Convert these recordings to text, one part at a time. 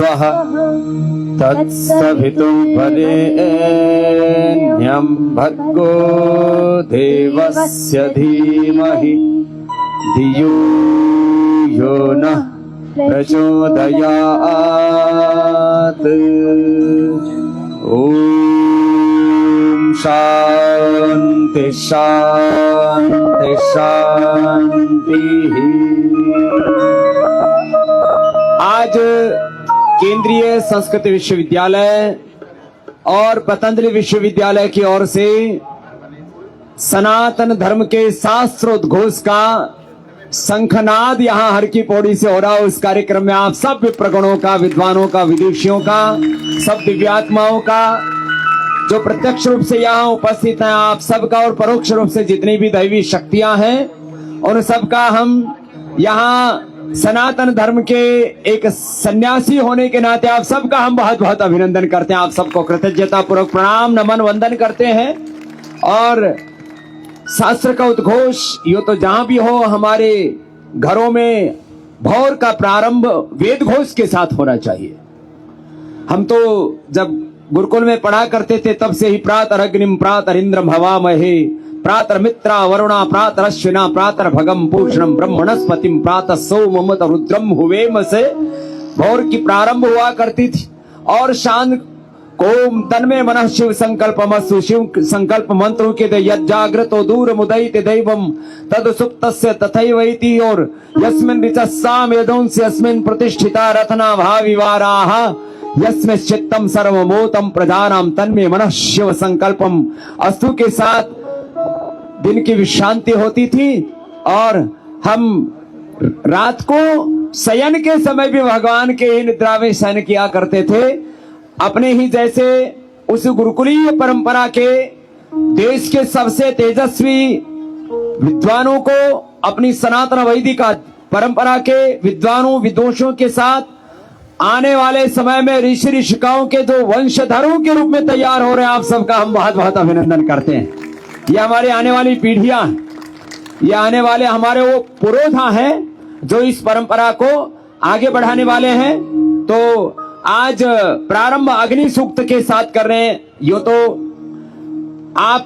स्वः तत्सवितुर्वरेण्यं भर्गो देवस्य धीमहि धियो यो नः प्रचोदयात्। ओम शांति शांति शांति। आज केंद्रीय संस्कृत विश्वविद्यालय और पतंजलि विश्वविद्यालय की ओर से सनातन धर्म के शास्त्रोद्घोष का शंखनाद यहाँ हर की पौड़ी से हो रहा है। उस कार्यक्रम में आप सब विप्रगणों का, विद्वानों का, विदुषियों का, सब दिव्यात्माओं का जो प्रत्यक्ष रूप से यहाँ उपस्थित हैं, आप सबका, और परोक्ष रूप से जितनी भी दैवी शक्तियां हैं उन सबका हम यहाँ सनातन धर्म के एक सन्यासी होने के नाते आप सबका हम बहुत बहुत अभिनंदन करते हैं। आप सबको कृतज्ञता पूर्वक प्रणाम नमन वंदन करते हैं। और शास्त्र का उद्घोष यो तो जहां भी हो, हमारे घरों में भौर का प्रारंभ वेद घोष के साथ होना चाहिए। हम तो जब गुरुकुल में पढ़ा करते थे तब से ही प्रातरग्निम प्रातरिंद्रम हवामहे प्रातर्मित्रा वरुणा प्रातरश्विना प्रातर्भगम पूषणम ब्रह्मणस्पतिम प्रातः सोममत रुद्रम हुवेम से भौर की प्रारंभ हुआ करती थी। और शान ओम तन्मे मनः शिव संकल्पमस्तु, शिव संकल्प मंत्रों के यज्जाग्रतो दूर मुदयित दैवम तद सुप्तस्य तथैवैति। और यस्मिन् ऋचस्साम यदोंस्य यस्मिन् प्रतिष्ठिता रत्ना भाविवाराः यस्मिन् चित्तम सर्वमोतम प्रजानाम तन्मे मनः शिव संकल्पम अस्तु के साथ दिन की विश्रांति होती थी। और हम रात को शयन के समय भी भगवान के ही निद्रा में शयन किया करते थे। अपने ही जैसे उस गुरुकुलीय परंपरा के देश के सबसे तेजस्वी विद्वानों को अपनी सनातन वैदिक परंपरा के विद्वानों विदुषों के साथ आने वाले समय में ऋषि ऋषिकाओं के जो वंशधरों के रूप में तैयार हो रहे हैं, आप सबका हम बहुत बहुत अभिनंदन करते हैं। ये हमारे आने वाली पीढ़ियां, ये आने वाले हमारे वो पुरोधा हैं जो इस परंपरा को आगे बढ़ाने वाले हैं। तो आज प्रारंभ अग्नि सूक्त के साथ कर रहे हैं। यो तो आप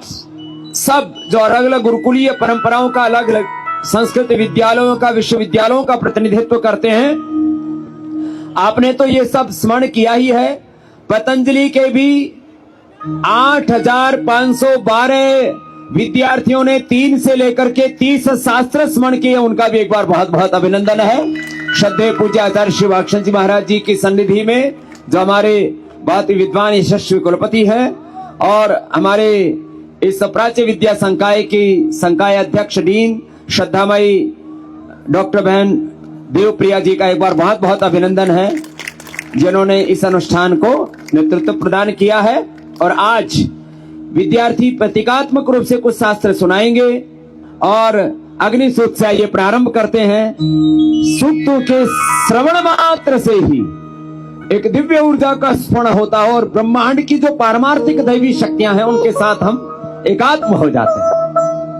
सब जो अलग अलग गुरुकुलीय परंपराओं का, अलग अलग संस्कृत विद्यालयों का, विश्वविद्यालयों का प्रतिनिधित्व करते हैं, आपने तो ये सब स्मरण किया ही है। पतंजलि के भी 8,512 विद्यार्थियों ने 3 से लेकर के 30 शास्त्र स्मरण किए। उनका भी एक बार बहुत बहुत अभिनंदन है। श्रद्धेय पूज्य आचार्य श्री वाक्षण जी महाराज जी की सन्निधि में जो हमारे बहुत ही विद्वान यशस्वी कुलपति हैं और हमारे इस प्राच्य विद्या संकाय की संकाय अध्यक्ष डीन श्रद्धामयी डॉक्टर बहन देवप्रिया जी का एक बार बहुत बहुत अभिनंदन है, जिन्होंने इस अनुष्ठान को नेतृत्व प्रदान किया है। और आज विद्यार्थी प्रतीकात्मक रूप से कुछ शास्त्र सुनाएंगे और अग्नि सूक्त से ये प्रारंभ करते हैं। सूक्तों के श्रवण मात्र से ही एक दिव्य ऊर्जा का स्फुरण होता है और ब्रह्मांड की जो पारमार्थिक दैवी शक्तियां हैं उनके साथ हम एकात्म हो जाते हैं।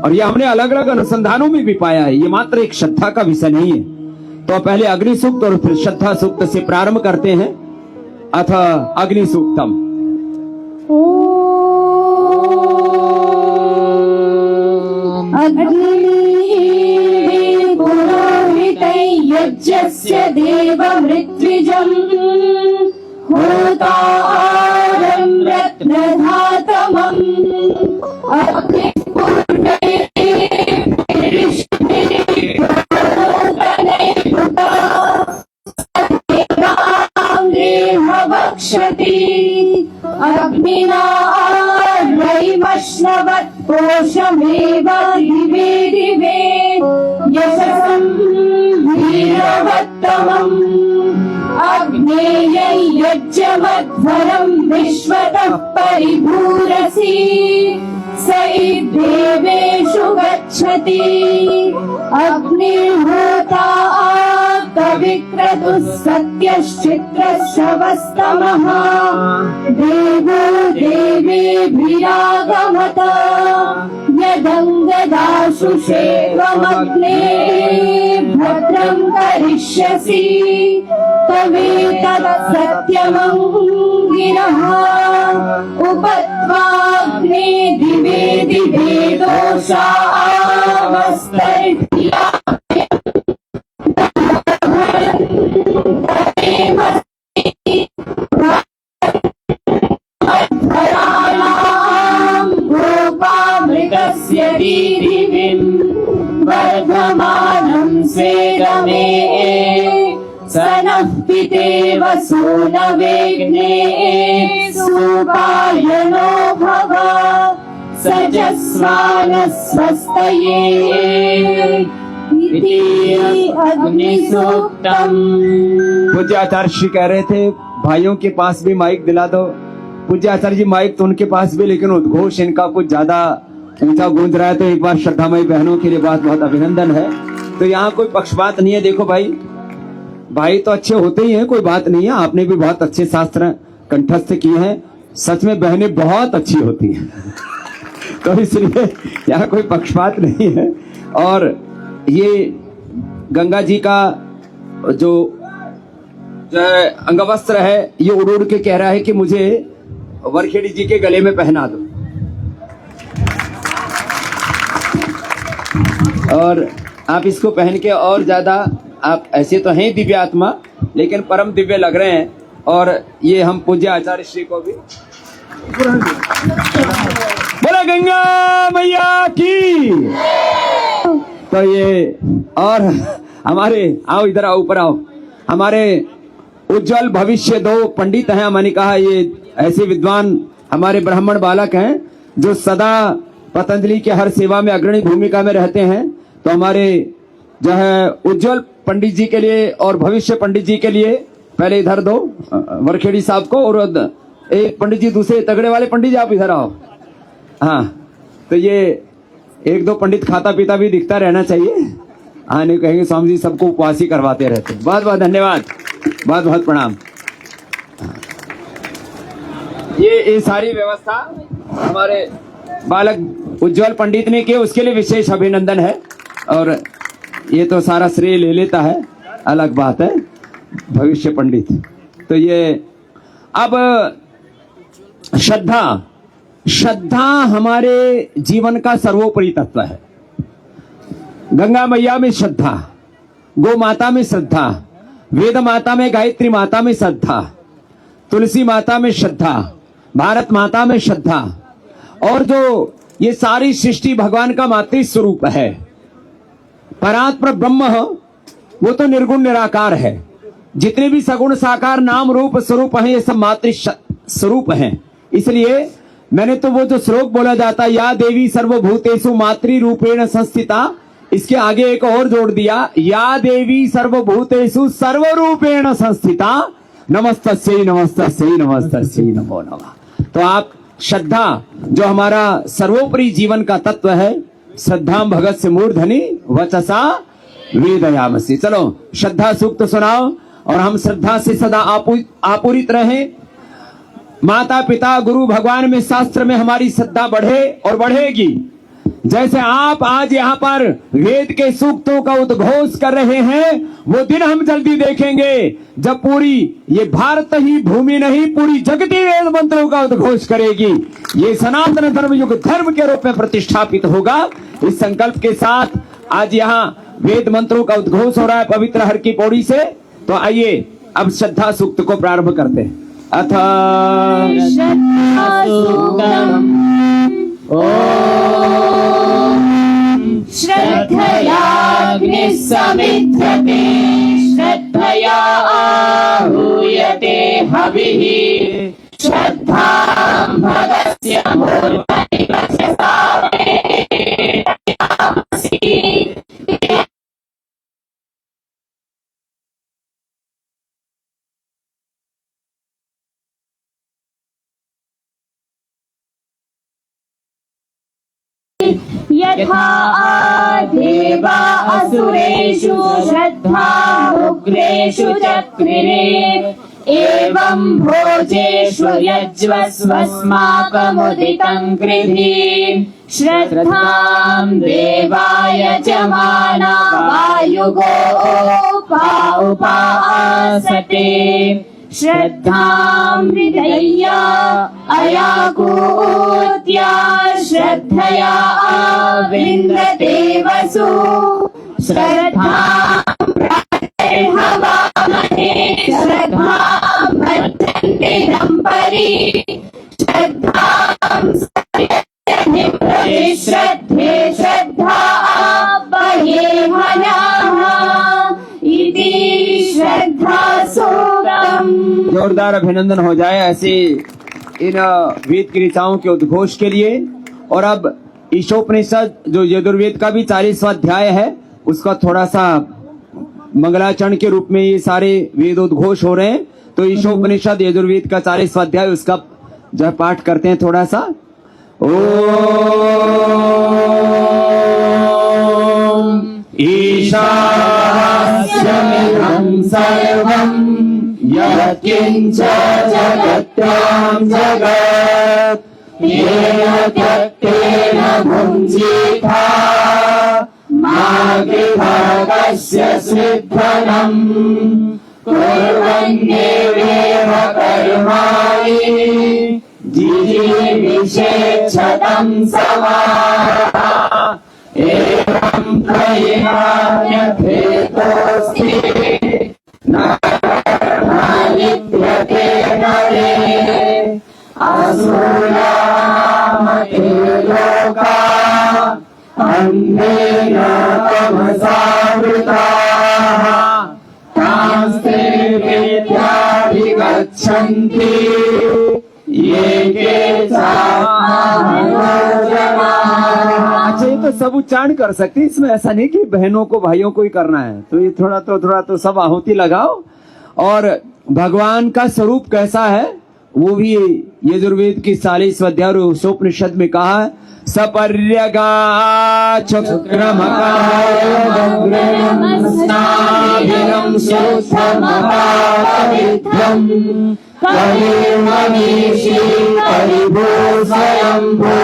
और ये हमने अलग अलग अनुसंधानों में भी पाया है। ये मात्र एक श्रद्धा का विषय नहीं है। तो पहले अग्नि सूक्त और फिर श्रद्धा सूक्त से प्रारंभ करते हैं। अथ अग्नि सूक्तम। यज्ञस्य देवमृत्विजम् होतारं रत्नधातमम् अग्निना वैमश्नवत्पोषमेव दिवे दिवे यशसं वीरवत्तमम् अग्नेयै यज्ञमध्वरं विश्वतः परिभूरसि स देवेषु गच्छति अग्निर्होता विक्रतुः सत्यश्चित्रश्रवस्तमः देवो देवेभिरागमत यदङ्गदाशुषेवमग्ने भद्रं करिष्यसि तवेतत् सत्यमङ्गिरः उपत्वाग्ने दिवे दिवे दोषावस्तर्त्या गोपामृतस्य दीदिविं वर्धमानं स्वेदमे स नः पितेव सूनवेग्ने सुपायनो भव सजस्वानः स्वस्तये इति अग्निसूक्तम्। पूज्य आचार्य श्री कह रहे थे भाइयों के पास भी माइक दिला दो। पूज्य आचार्य जी माइक तो उनके पास भी, लेकिन उद्घोष इनका कुछ ज्यादा ऊंचा गूंज रहा है, तो एक बार श्रद्धामयी बहनों के लिए बहुत बहुत अभिनंदन है। तो यहाँ कोई पक्षपात नहीं है। देखो भाई तो अच्छे होते ही हैं, कोई बात नहीं है। आपने भी बहुत अच्छे शास्त्र कंठस्थ किए हैं। सच में बहनें बहुत अच्छी होती हैं तो इसलिए यहाँ कोई पक्षपात नहीं है। और ये गंगा जी का जो है अंगवस्त्र है, ये उड़ उड़ के कह रहा है कि मुझे वरखेड़ी जी के गले में पहना दो। और आप इसको पहन के और ज्यादा, आप ऐसे तो हैं दिव्य आत्मा, लेकिन परम दिव्य लग रहे हैं। और ये हम पूज्य आचार्य श्री को भी बोला गंगा मैया की। तो ये और हमारे, आओ इधर आओ, ऊपर आओ, हमारे उज्जवल भविष्य दो पंडित हैं। मैंने कहा ये ऐसे विद्वान हमारे ब्राह्मण बालक हैं जो सदा पतंजलि के हर सेवा में अग्रणी भूमिका में रहते हैं। तो हमारे जो है उज्जवल पंडित जी के लिए और भविष्य पंडित जी के लिए पहले इधर दो वरखेड़ी साहब को, और एक पंडित जी दूसरे तगड़े वाले पंडित जी आप इधर आओ। हाँ, तो ये एक दो पंडित खाता पीता भी दिखता रहना चाहिए। हाँ, नहीं कहेंगे स्वामी जी सबको उपवासी करवाते रहते। बहुत बहुत धन्यवाद, बहुत बहुत प्रणाम। ये सारी व्यवस्था हमारे बालक उज्जवल पंडित ने की, उसके लिए विशेष अभिनंदन है। और ये तो सारा श्रेय ले लेता है, अलग बात है, भविष्य पंडित। तो ये अब श्रद्धा हमारे जीवन का सर्वोपरि तत्व है। गंगा मैया में श्रद्धा, गो माता में श्रद्धा, वेद माता में, गायत्री माता में श्रद्धा, तुलसी माता में श्रद्धा, भारत माता में श्रद्धा। और जो ये सारी सृष्टि भगवान का मातृ स्वरूप है। परात्पर ब्रह्म वो तो निर्गुण निराकार है। जितने भी सगुण साकार नाम रूप स्वरूप हैं, ये सब मातृ स्वरूप हैं। इसलिए मैंने तो वो जो श्लोक बोला जाता है, या देवी सर्वभूतेषु मातृ रूपेण संस्थिता, इसके आगे एक और जोड़ दिया, या देवी सर्वभूतेषु सर्वरूपेण संस्थिता, नमस्तस्यै नमस्तस्यै नमस्तस्यै नमो नमः। तो आप श्रद्धा जो हमारा सर्वोपरि जीवन का तत्व है, श्रद्धा भगत से मूर्धनि वचसा वेदयामसि। चलो श्रद्धा सूक्त सुनाओ और हम श्रद्धा से सदा आपूरित रहें। माता पिता गुरु भगवान में, शास्त्र में हमारी श्रद्धा बढ़े और बढ़ेगी। जैसे आप आज यहाँ पर वेद के सूक्तों का उद्घोष कर रहे हैं, वो दिन हम जल्दी देखेंगे जब पूरी ये भारत ही भूमि नहीं, पूरी जगती वेद मंत्रों का उद्घोष करेगी। ये सनातन धर्म युग धर्म के रूप में प्रतिष्ठापित होगा। इस संकल्प के साथ आज यहाँ वेद मंत्रों का उद्घोष हो रहा है पवित्र हर की पौड़ी से। तो आइए अब श्रद्धा सूक्त को प्रारंभ करते हैं। अथ श्रद्धयाग्निः समिध्यते श्रद्धया आहूयते हविः श्रद्धां भगस्य मूर्धनि वचसा वेदयामसि। यथा देवा असुरेषु श्रद्धा उग्रेषु चक्रिरे एवं भोजेषु यज्वस्वस्माकमुदितं कृधि श्रद्धां देवाय च माना वायुगोपा उपासते श्रद्धां हृदय्या अयाकूत्या श्रद्धया विन्दते वसु श्रद्धां हवामहे श्रद्धां वर्धन्ते परि श्रद्धां श्रद्धे श्रद्धा बहेहनाः इति श्रद्धा सूक्तम्। जोरदार अभिनंदन हो जाए ऐसे इन वेद की ऋचाओं के उद्घोष के लिए। और अब ईशोपनिषद जो यजुर्वेद का भी 40वां अध्याय है उसका थोड़ा सा मंगलाचरण के रूप में ये सारे वेद उद्घोष हो रहे हैं। तो ईशोपनिषद यजुर्वेद का 40वां अध्याय उसका जो पाठ करते हैं थोड़ा सा। ओम ईशास्यमिदं सर्वं यत्किंच जगत्यां जगत् येन त्यक्तेन भुञ्जीथा मागृभागस्य सिद्धनम् कुर्वन्नेवेह कर्माणि जिजीविषेच्छतं समाः एवं प्रयाण्यभेदोऽस्ति न लिप्यते नरे असुरामते लोका अन्येन तमसावृताः तांस्ते विद्याभिगच्छन्ति ये के अच्छा ये तो सब उच्चारण कर सकते हैं, इसमें ऐसा नहीं कि बहनों को भाइयों को ही करना है। तो ये थोड़ा तो सब आहुति लगाओ। और भगवान का स्वरूप कैसा है वो भी यजुर्वेद की 40वां अध्याय और ईशोपनिषद में कहा है। सपर्यगा चक्रमकायं शुद्धमपापविद्धं कलिर्मनीषी परिभूषयम्भो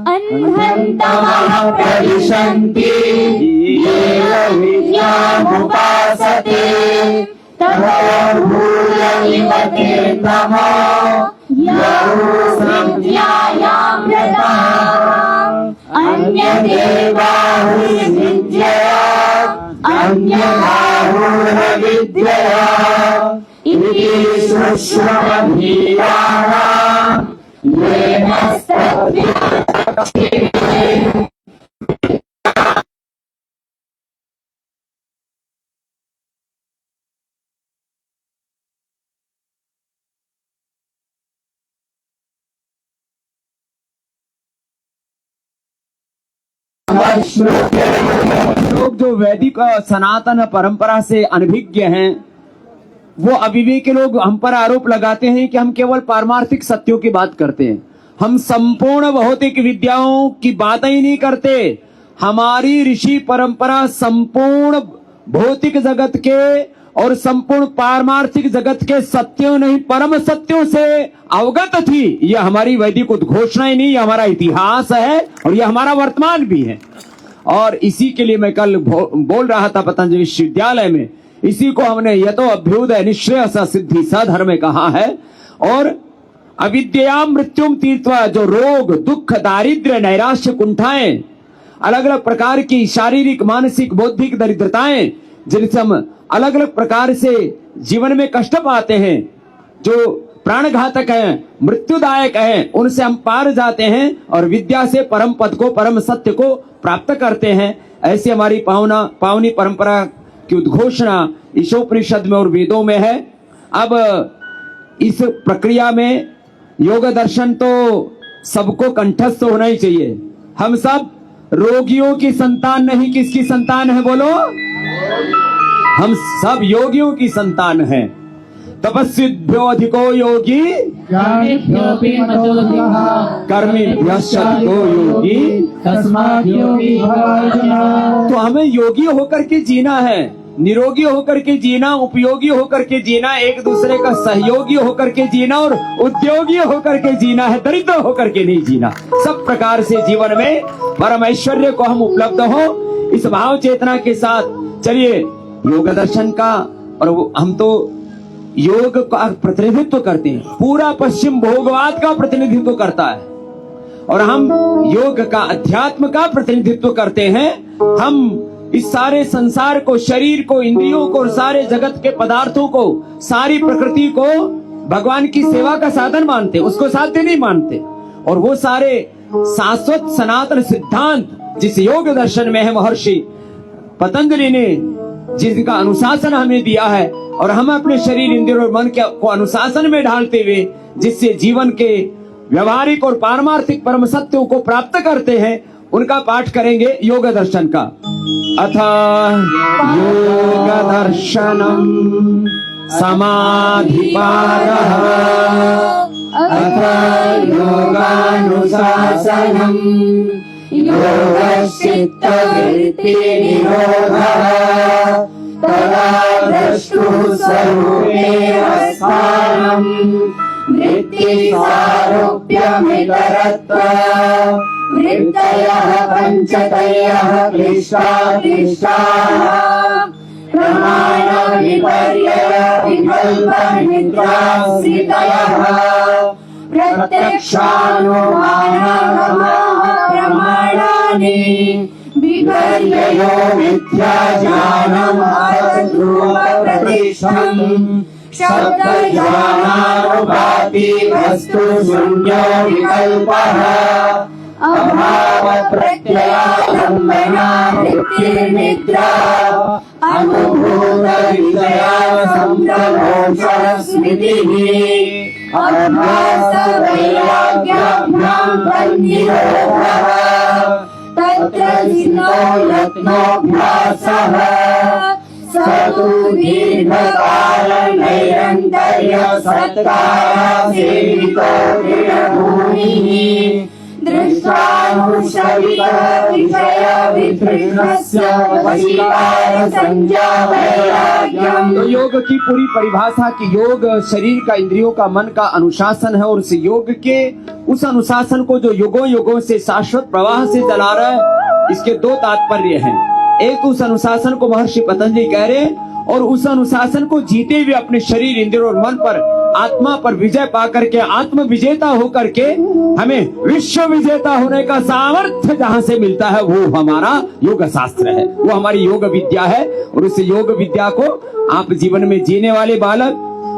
अन्धन्तमः प्रविशन्ति येन विद्यामुपासते ततो भूय इव ते तमो विद्यायामृताः अन्यदेवाहुर्विद्यया अन्यदाहुर्विद्यया इति शुश्रुतभीराणाम् येन लोग जो वैदिक और सनातन परंपरा से अनभिज्ञ हैं वो अविवेकी लोग हम पर आरोप लगाते हैं कि हम केवल पारमार्थिक सत्यों की बात करते हैं। हम संपूर्ण भौतिक विद्याओं की बात ही नहीं करते। हमारी ऋषि परंपरा संपूर्ण भौतिक जगत के और संपूर्ण पारमार्थिक जगत के सत्यों नहीं परम सत्यों से अवगत थी। यह हमारी वैदिक उद्घोषणा ही नहीं, यह हमारा इतिहास है और यह हमारा वर्तमान भी है। और इसी के लिए मैं कल बोल रहा था पतंजलि विश्वविद्यालय में, इसी को हमने यतो अभ्युदय निश्रेय सिद्धि सधर्म कहा है। और अविद्या मृत्युम तीर्थवा, जो रोग दुख दारिद्र्य नैराश्य कुंठाएं, अलग अलग प्रकार की शारीरिक मानसिक बौद्धिक दरिद्रताएं जिनसे हम अलग अलग प्रकार से जीवन में कष्ट पाते हैं, जो प्राणघातक हैं मृत्युदायक हैं, उनसे हम पार जाते हैं और विद्या से परम पद को परम सत्य को प्राप्त करते हैं। ऐसी हमारी पावनी परंपरा की उद्घोषणा ईशोपनिषद में और वेदों में है। अब इस प्रक्रिया में योग दर्शन तो सबको कंठस्थ होना ही चाहिए। हम सब रोगियों की संतान नहीं, किसकी संतान है बोलो? हम सब योगियों की संतान हैं। तपस्विभ्यो अधिको योगी ज्ञानिभ्योऽपि मतोऽधिकः कर्मिभ्यश्चाधिको योगी। तस्मात् योगी भव अर्जुन। तो हमें योगी होकर के जीना है, निरोगी होकर के जीना, उपयोगी होकर के जीना, एक दूसरे का सहयोगी होकर के जीना और उद्योगी होकर के जीना है, दरिद्र होकर के नहीं जीना। सब प्रकार से जीवन में परम ऐश्वर्य को हम उपलब्ध हो, इस भाव चेतना के साथ चलिए योग दर्शन का। और हम तो योग का प्रतिनिधित्व करते हैं, पूरा पश्चिम भोगवाद का प्रतिनिधित्व करता है और हम योग का, अध्यात्म का प्रतिनिधित्व करते हैं। हम इस सारे संसार को, शरीर को, इंद्रियों को और सारे जगत के पदार्थों को, सारी प्रकृति को भगवान की सेवा का साधन मानते, उसको साध्य नहीं मानते। और वो सारे शाश्वत सनातन सिद्धांत जिस योग दर्शन में है, महर्षि पतंजलि ने जिसका अनुशासन हमें दिया है और हम अपने शरीर, इंद्रियों और मन को अनुशासन में ढालते हुए जिससे जीवन के व्यवहारिक और पारमार्थिक परम सत्यों को प्राप्त करते हैं, उनका पाठ करेंगे योग दर्शन का। अथ योग दर्शनम समाधिपादः अथ योगानुशासनम् योगश्चित्तवृत्तिनिरोधः तदा द्रष्टुः स्वरूपेण स्थानम् वृत्तिसारूप्यमितरत्वम् वृत्तयः पञ्चतयः क्लिष्टाक्लिष्टाः प्रमाणविपर्यय विकल्पनिद्राश्रितयः प्रत्यक्षानुमानगमाः प्रमाणानि विपर्ययो मिथ्याज्ञानम् अतध्रुवप्रतिष्ठम् शब्दज्ञानानुभाति वस्तु शून्यो विकल्पः अभावप्रत्ययालम्बना वृत्तिर्निद्रा अनुभूतविषया संप्रमोषः स्मृतिः अभ्यासवैराग्याभ्यां तन्निरोधः तत्र जिनो यत्नोऽभ्यासः स तु दीर्घकालनैरन्तर्य सत्कार्यसेवितो दृढभूमिः तो योग की पूरी परिभाषा की योग शरीर का, इंद्रियों का, मन का अनुशासन है और उस योग के उस अनुशासन को जो युगों युगों से शाश्वत प्रवाह से चला रहा है, इसके दो तात्पर्य हैं। एक, उस अनुशासन को महर्षि पतंजलि कह रहे हैं और उस अनुशासन को जीते हुए अपने शरीर, इंद्रियों और मन पर, आत्मा पर विजय पाकर के, आत्म विजेता होकर के हमें विश्व विजेता होने का सामर्थ्य जहाँ से मिलता है, वो हमारा योग शास्त्र है, वो हमारी योग विद्या है। और उस योग विद्या को आप जीवन में जीने वाले बालक,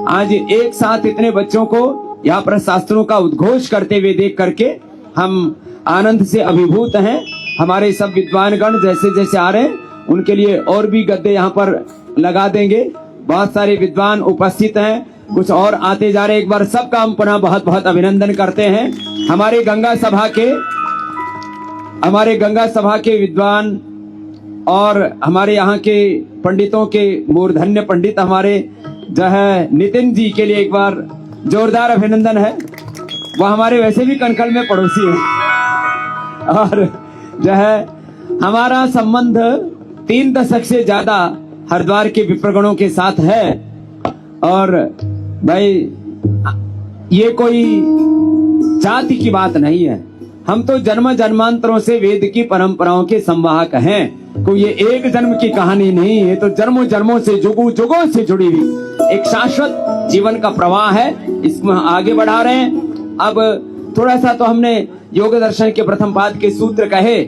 आज एक साथ इतने बच्चों को यहाँ पर शास्त्रों का उद्घोष करते हुए देख करके हम आनंद से अभिभूत हैं। हमारे सब विद्वानगण जैसे जैसे आ रहे हैं, उनके लिए और भी गद्दे यहाँ पर लगा देंगे। बहुत सारे विद्वान उपस्थित हैं, कुछ और आते जा रहे। एक बार सबका हम पुनः बहुत बहुत अभिनंदन करते हैं। हमारे गंगा सभा के विद्वान और हमारे यहाँ के पंडितों के मूर्धन्य पंडित हमारे जो है नितिन जी के लिए एक बार जोरदार अभिनंदन है। वह हमारे वैसे भी कनकल में पड़ोसी हैं और जो है हमारा संबंध 3 दशक से ज्यादा हरिद्वार के विप्रगणों के साथ है। और भाई ये कोई जाति की बात नहीं है, हम तो जन्म जन्मांतरों से वेद की परंपराओं के संवाहक हैं। कोई ये एक जन्म की कहानी नहीं है, तो जन्मों जन्मों से, जुगों जुगों से जुड़ी हुई एक शाश्वत जीवन का प्रवाह है। इसमें आगे बढ़ा रहे हैं। अब थोड़ा सा तो हमने योग दर्शन के प्रथम पाद के सूत्र कहे,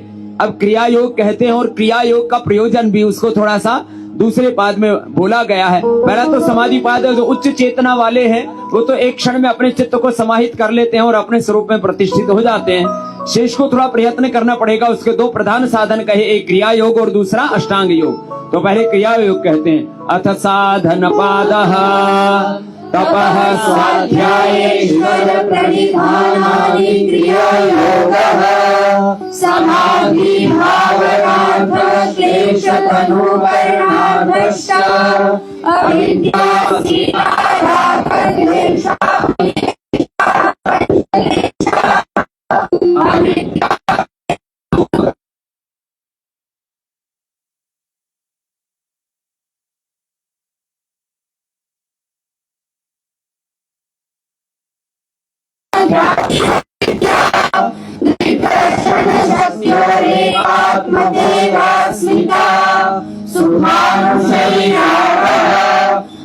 अब क्रिया योग कहते हैं और क्रिया योग का प्रयोजन भी उसको थोड़ा सा दूसरे पाद में बोला गया है। पहला तो समाधि पाद है, जो उच्च चेतना वाले हैं वो तो एक क्षण में अपने चित्त को समाहित कर लेते हैं और अपने स्वरूप में प्रतिष्ठित हो जाते हैं। शेष को थोड़ा प्रयत्न करना पड़ेगा। उसके 2 प्रधान साधन कहे, एक क्रिया योग और दूसरा अष्टांग योग। तो पहले क्रिया योग कहते हैं। अथ साधन पादः तपः स्वाध्यायेश्वर प्रणिधानादि क्रियायोगः समाधि भावनार्थ क्लेश तनुकरणार्थश्च अविद्या आत्मदेवास्मिता सुखानुशयिनाः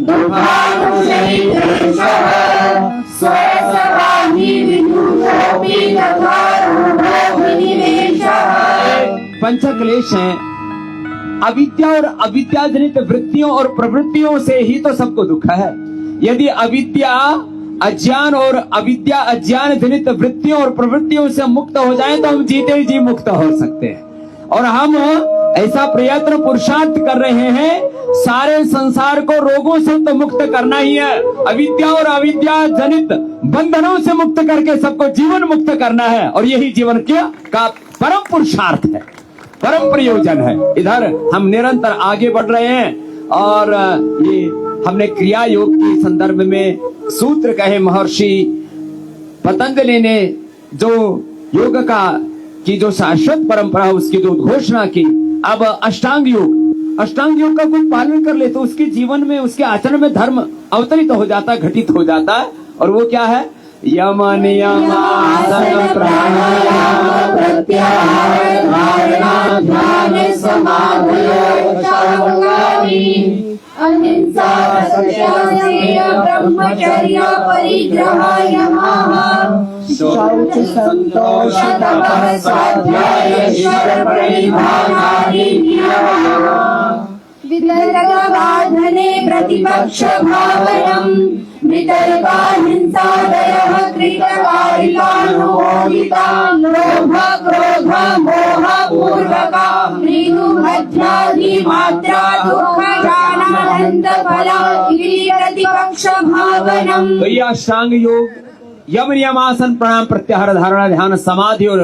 दुःखानुशयितेषः स्वसवाहि विदुषोऽपि तथा रूढो विनिवेशः। पंच क्लेश हैं। अविद्या और अविद्या जनित वृत्तियों और प्रवृत्तियों से ही तो सबको दुख है। यदि अविद्या अज्ञान और अविद्या अज्ञान जनित वृत्तियों और प्रवृत्तियों से मुक्त हो जाए तो हम जीते ही जी मुक्त हो सकते हैं। और हम ऐसा प्रयत्न पुरुषार्थ कर रहे हैं, सारे संसार को रोगों से तो मुक्त करना ही है, अविद्या और अविद्या जनित बंधनों से मुक्त करके सबको जीवन मुक्त करना है। और यही जीवन का परम पुरुषार्थ है, परम प्रयोजन है। इधर हम निरंतर आगे बढ़ रहे हैं और ये हमने क्रिया योग के संदर्भ में सूत्र कहे महर्षि पतंजलि ने जो योग का की जो शाश्वत परंपरा है उसकी जो घोषणा की। अब अष्टांग योग का कोई पालन कर ले तो उसके जीवन में उसके आचरण में धर्म अवतरित हो जाता है, घटित हो जाता है। और वो क्या है? यम नियम आसन प्राणायाम प्रत्याहार धारणा ध्यान समाधि अहिंसा सत्य ब्रह्मचर्य परिग्रह यमः शौच संतोष तपः स्वाध्याय ईश्वर प्रणिधानादि वितर्कबाधने प्रतिपक्ष भावनम् वितर्काहिंसादयः कृतकारिकानुमोदिता लोभ क्रोध मोह पूर्वका मृदुमध्यादि मात्रा दुःख ज्ञानानंद फल प्रतिपक्ष भावनम्। तो ये अष्टांग योग यम नियमासन प्राणायाम प्रत्याहार धारणा ध्यान समाधि और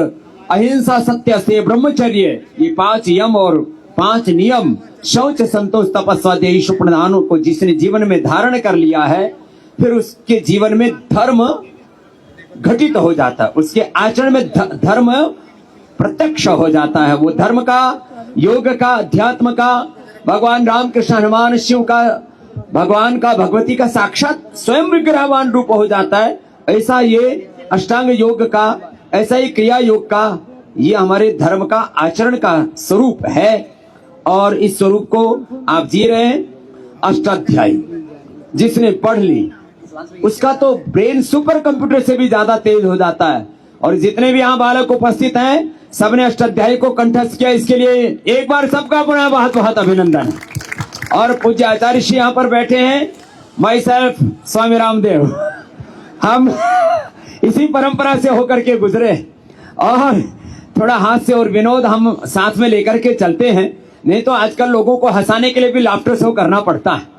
अहिंसा सत्य से ब्रह्मचर्य, ये 5 यम और 5 नियम, शौच संतोष तपस्वाध्याय ईश्वर प्रधानों को जिसने जीवन में धारण कर लिया है, फिर उसके जीवन में धर्म घटित हो जाता है, उसके आचरण में धर्म प्रत्यक्ष हो जाता है। वो धर्म का, योग का, अध्यात्म का, भगवान रामकृष्ण हनुमान शिव का, भगवान का, भगवती का साक्षात स्वयं विग्रहवान रूप हो जाता है। ऐसा ये अष्टांग योग का, ऐसा ही क्रिया योग का, ये हमारे धर्म का आचरण का स्वरूप है। और इस स्वरूप को आप जी रहे हैं। अष्टाध्यायी जिसने पढ़ ली उसका तो ब्रेन सुपर कंप्यूटर से भी ज्यादा तेज हो जाता है। और जितने भी यहाँ बालक उपस्थित हैं सबने अष्टाध्यायी को कंठस्थ किया, इसके लिए एक बार सबका पुनः बहुत बहुत अभिनंदन। और पूज्य आचार्य श्री यहाँ पर बैठे हैं, माई सेल्फ स्वामी रामदेव, हम इसी परंपरा से होकर के गुजरे और थोड़ा हास्य और विनोद हम साथ में लेकर के चलते हैं। नहीं तो आजकल लोगों को हंसाने के लिए भी लाफ्टर शो करना पड़ता है।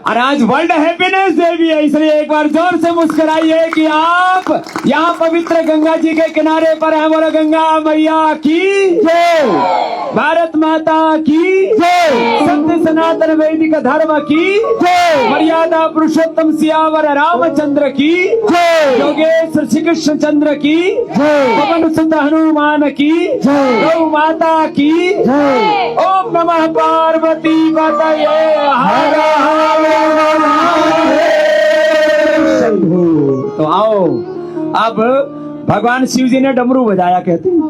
और आज वर्ल्ड हैप्पीनेस डे भी है, इसलिए एक बार जोर से मुस्कुराइए कि आप यहाँ पवित्र गंगा जी के किनारे पर हैं। बोलो गंगा मैया की जय, भारत माता की जय, सत्य सनातन वैदिक धर्म की जय, मर्यादा पुरुषोत्तम सियावर रामचंद्र की जय, योगेश्वर श्री कृष्ण चंद्र की जय, पवन सुत हनुमान की जय, गौ माता की जय। ओम नमः पार्वती पतये हर हर। तो आओ, अब भगवान शिव जी ने डमरू बजाया कहते हैं,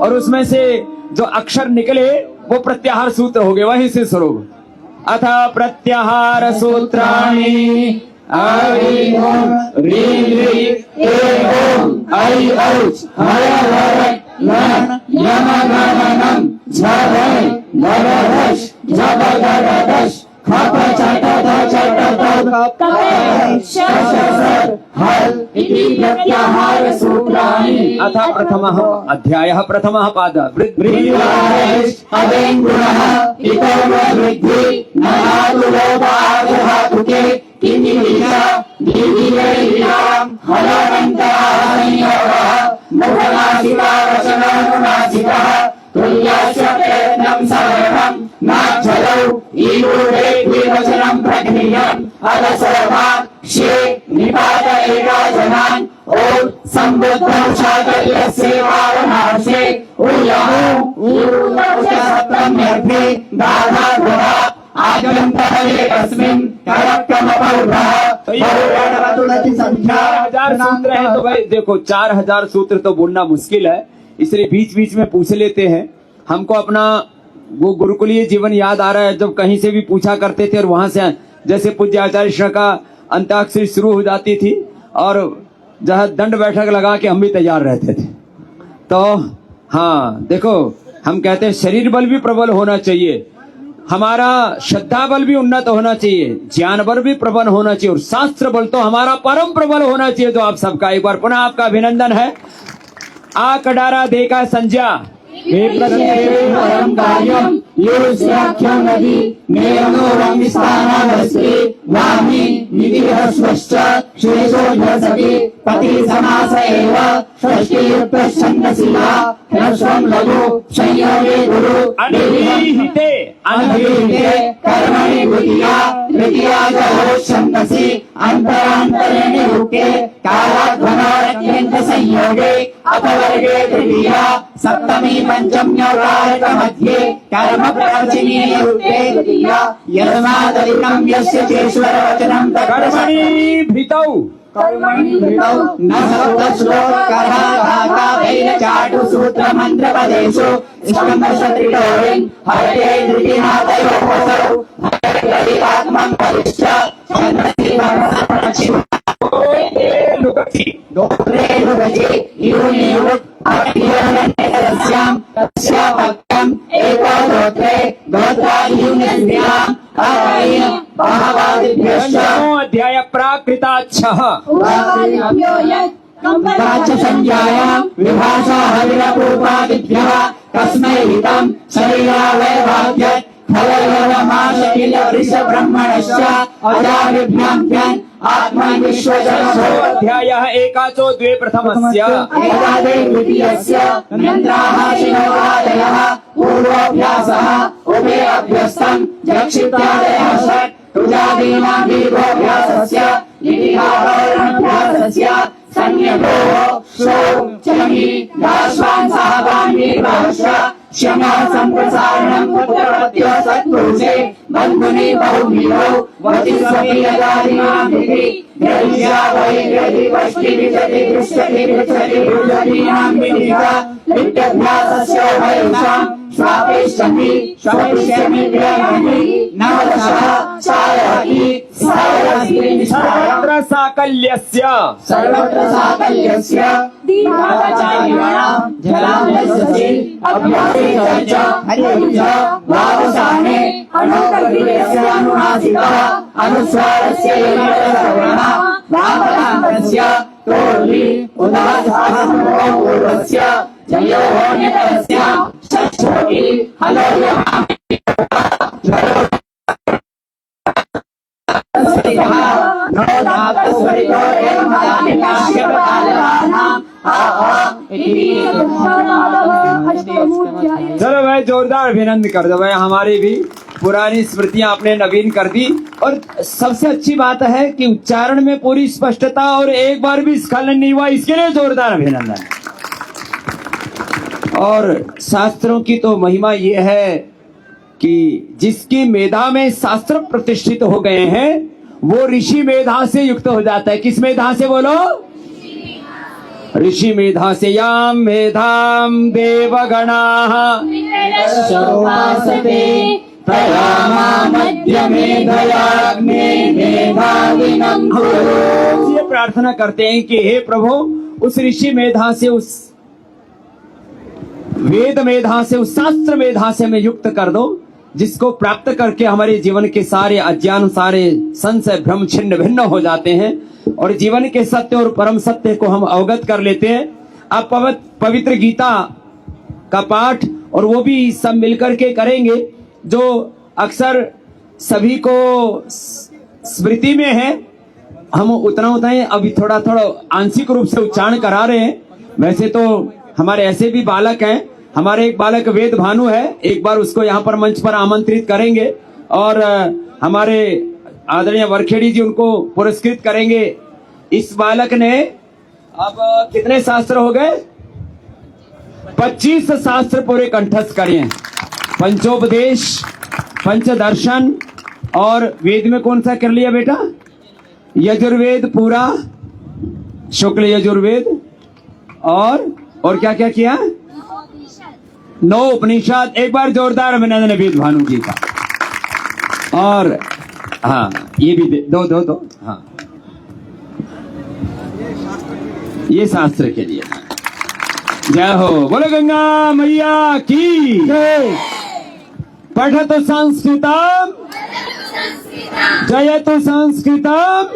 और उसमें से जो अक्षर निकले वो प्रत्याहार सूत्र हो गए, वहीं से शुरू। अथ प्रत्याहार सूत्राणि ऐ ओम ह्रीं ह्रीं ऐ ओम ऐ औच हर हर लन यम गणनम झरै नरहश जब गणदश खप चट चट हल इति प्रत्याहार सूत्राणि। अथ प्रथमः अध्यायः प्रथमः पादः वृद्धिराहेश अदेङ्गुणः इतो वृद्धि ननातु लोभादहातुके किमिषा श्रियम् अलसोभान् श्री निपात एकाजनान् ॐ सम्बुद्धं शाकल्यसेवावनाशे सप्तम्यर्थे दाधा गुणा आगन्तः एकस्मिन् करक्रमपर्वः संख्या 4000 सूत्र है तो भाई देखो 4000 सूत्र तो बोलना मुश्किल है, इसलिए बीच बीच में पूछ लेते हैं। हमको अपना वो गुरुकुलीय जीवन याद आ रहा है, जब कहीं से भी पूछा करते थे और वहां से जैसे पूज्य आचार्य श्री का अंताक्षरी शुरू हो जाती थी और जहाँ दंड बैठक लगा के हम भी तैयार रहते थे। तो हाँ देखो, हम कहते हैं शरीर बल भी प्रबल होना चाहिए, हमारा श्रद्धा बल भी उन्नत होना चाहिए, ज्ञान बल भी प्रबल होना चाहिए और शास्त्र बल तो हमारा परम प्रबल होना चाहिए। तो आप सबका एक बार पुनः आपका अभिनंदन है। आ कडारा देखा संज्ञा परम कार्यम योस्याख्यो नदी मेरनो स्थानावस्ति वामी निधिहस्वश्च शेषो धसति पति समास एव षष्टियुक्त छन्दसिला ह्रस्वं लघु संयोगे गुरु अनभिहिते कर्मणि द्वितीया च छन्दसि अंतरांतरेण युक्ते कालाध्वनात्यन्त संयोगे अपवर्गे तृतीया सप्तमी पंचम्योगारक मध्ये कर्म प्रवर्तिनी युक्ते तृतीया यस्मादधिकं यस्य चेश्वर वचनं कर्मणि भितौ न सप्तश्लोकः चाटु सूत्र मंत्र पदेषु स्कंदशत्रिटोरिन् हरते धृतिनाथयोपसौ हरितात्मं परिश्च छन्दसि दोत्रे लुगति युनियुक् अभियोननेतरस्यां तस्या भक्तम् एको दोत्रे दोत्रायुनिस्याम् अरयम् बहवादिभ्यश्च अध्याय प्राकृताच्छः संज्ञायां विभाषा हरिपूर्वादिभ्यः कस्मै हितं शरीरावयवाद्यत् खलयवमाशकिल वृषब्रह्मणश्च अजाभिभ्यान्त्यन् आत्मन् विश्वजनसो अध्यायः एकाचो द्वे प्रथमस्य एकादे द्वितीयस्य मन्त्राः शिनोरादयः पूर्वोऽभ्यासः उभे अभ्यस्तम् जक्षित्यादयः षट् तुजादीनां दीर्घोऽभ्यासस्य लिटिकाभरणभ्यासस्य संयतो शो चमि दाश्वान् सहवान् वीरश्च क्षमा संप्रसारणं पुत्रवत्यो सत्पुरुषे बन्धुनि बहुमीरो वचिस्वकीयदादिनां विधि ग्रहिष्या वै ग्रहिवष्टि विजति दृश्यति पृच्छति भुजतीनां विधिका विद्याभ्यासस्य वैषां स्वापेष्यमि स्वपिष्यमि ग्रहणि नवदशः सायति सायस्ति सर्वत्र साकल्यस्य दीर्घाचार्याणां जलांधस्य अभ्यासे च हरिः च वावसाने अनुकल्पितस्य अनुनासिकः अनुस्वारस्य श्रवणः वामनान्तस्य तोर्हि उदासाहनो पूर्वस्य जयोः नितरस्य षष्ठोऽपि हलोयमामि चलो भाई जोरदार अभिनंदन कर दो भाई, हमारी भी पुरानी स्मृतियां आपने नवीन कर दी। और सबसे अच्छी बात है कि उच्चारण में पूरी स्पष्टता और एक बार भी स्खलन नहीं हुआ, इसके लिए जोरदार अभिनंदन। और शास्त्रों की तो महिमा ये है कि जिसकी मेधा में शास्त्र प्रतिष्ठित हो गए हैं वो ऋषि मेधा से युक्त हो जाता है। किस मेधा से बोलो? ऋषि मेधा से। याम मेधाम देवगणाः ये प्रार्थना करते हैं कि हे प्रभु उस ऋषि मेधा से, उस वेद मेधा से, उस शास्त्र मेधा से हमें युक्त कर दो, जिसको प्राप्त करके हमारे जीवन के सारे अज्ञान, सारे संशय भ्रम छिन्न भिन्न हो जाते हैं और जीवन के सत्य और परम सत्य को हम अवगत कर लेते हैं। आप पवित्र गीता का पाठ और वो भी सब मिलकर के करेंगे, जो अक्सर सभी को स्मृति में है। हम उतना ही अभी थोड़ा आंशिक रूप से उच्चारण करा रहे हैं। वैसे तो हमारे ऐसे भी बालक हैं, हमारे एक बालक वेद भानु है, एक बार उसको यहाँ पर मंच पर आमंत्रित करेंगे। और हमारे आदरणीय वरखेड़ी जी उनको पुरस्कृत करेंगे। इस बालक ने अब कितने शास्त्र हो गए? 25 शास्त्र पूरे कंठस्थ करे हैं। पंचोपदेश, पंचदर्शन और वेद में कौन सा कर लिया बेटा? यजुर्वेद पूरा, शुक्ल यजुर्वेद और क्या क्या किया? 9 उपनिषद। एक बार जोरदार अभिनंदन वेद भानु जी का। और हाँ ये भी दो हाँ ये शास्त्र के लिए। जय हो, बोलो गंगा मैया की जय। पठतु संस्कृतम जयतु संस्कृतम।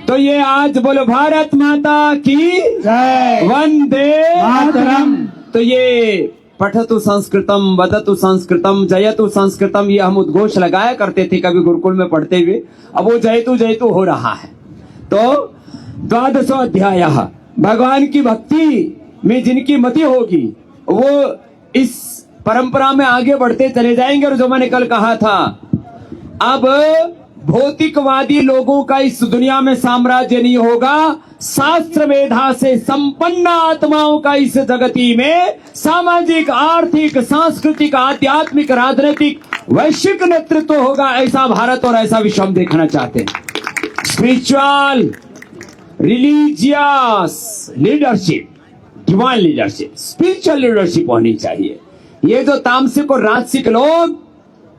तो ये आज बोलो भारत माता की जय। वंदे मातरम। तो ये पठतु संस्कृतम, वदतु संस्कृतम, जयतु संस्कृतम, ये हम उद्घोष लगाया करते थे कभी गुरुकुल में पढ़ते हुए। अब वो जयतु जयतु हो रहा है। तो 12वां अध्याय, भगवान की भक्ति में जिनकी मति होगी वो इस परंपरा में आगे बढ़ते चले जाएंगे। और जो मैंने कल कहा था, अब भौतिकवादी लोगों का इस दुनिया में साम्राज्य नहीं होगा। शास्त्र मेधा से संपन्न आत्माओं का इस जगती में सामाजिक, आर्थिक, सांस्कृतिक, आध्यात्मिक, राजनीतिक, वैश्विक नेतृत्व होगा। ऐसा भारत और ऐसा विश्व हम देखना चाहते हैं। Spiritual, religious leadership, divine leadership, spiritual leadership होनी चाहिए। ये जो तामसिक और राजसिक लोग,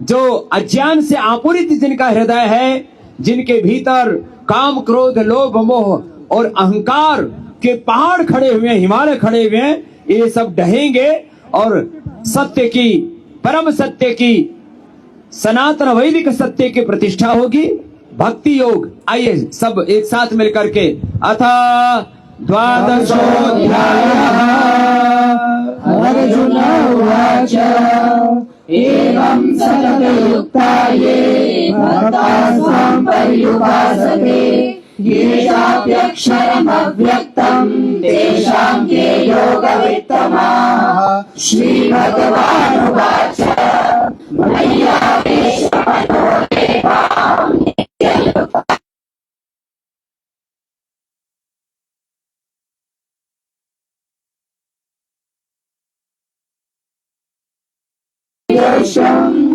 जो अज्ञान से आपूरित जिनका हृदय है, जिनके भीतर काम, क्रोध, लोभ, मोह और अहंकार के पहाड़ खड़े हुए हैं, हिमालय खड़े हुए हैं, ये सब ढहेंगे और सत्य की, परम सत्य की, सनातन वैदिक सत्य की प्रतिष्ठा होगी। भक्ति योग। आइए सब एक साथ मिलकर के अथा 12वां अर्जुन उवाच एवं सततयुक्ता ये भक्ताः स्वां पर्युपासते ये चाप्यक्षरमव्यक्तं तेषां के योगवित्तमाः। श्रीभगवानुवाच मय्यावेशमनो ये मां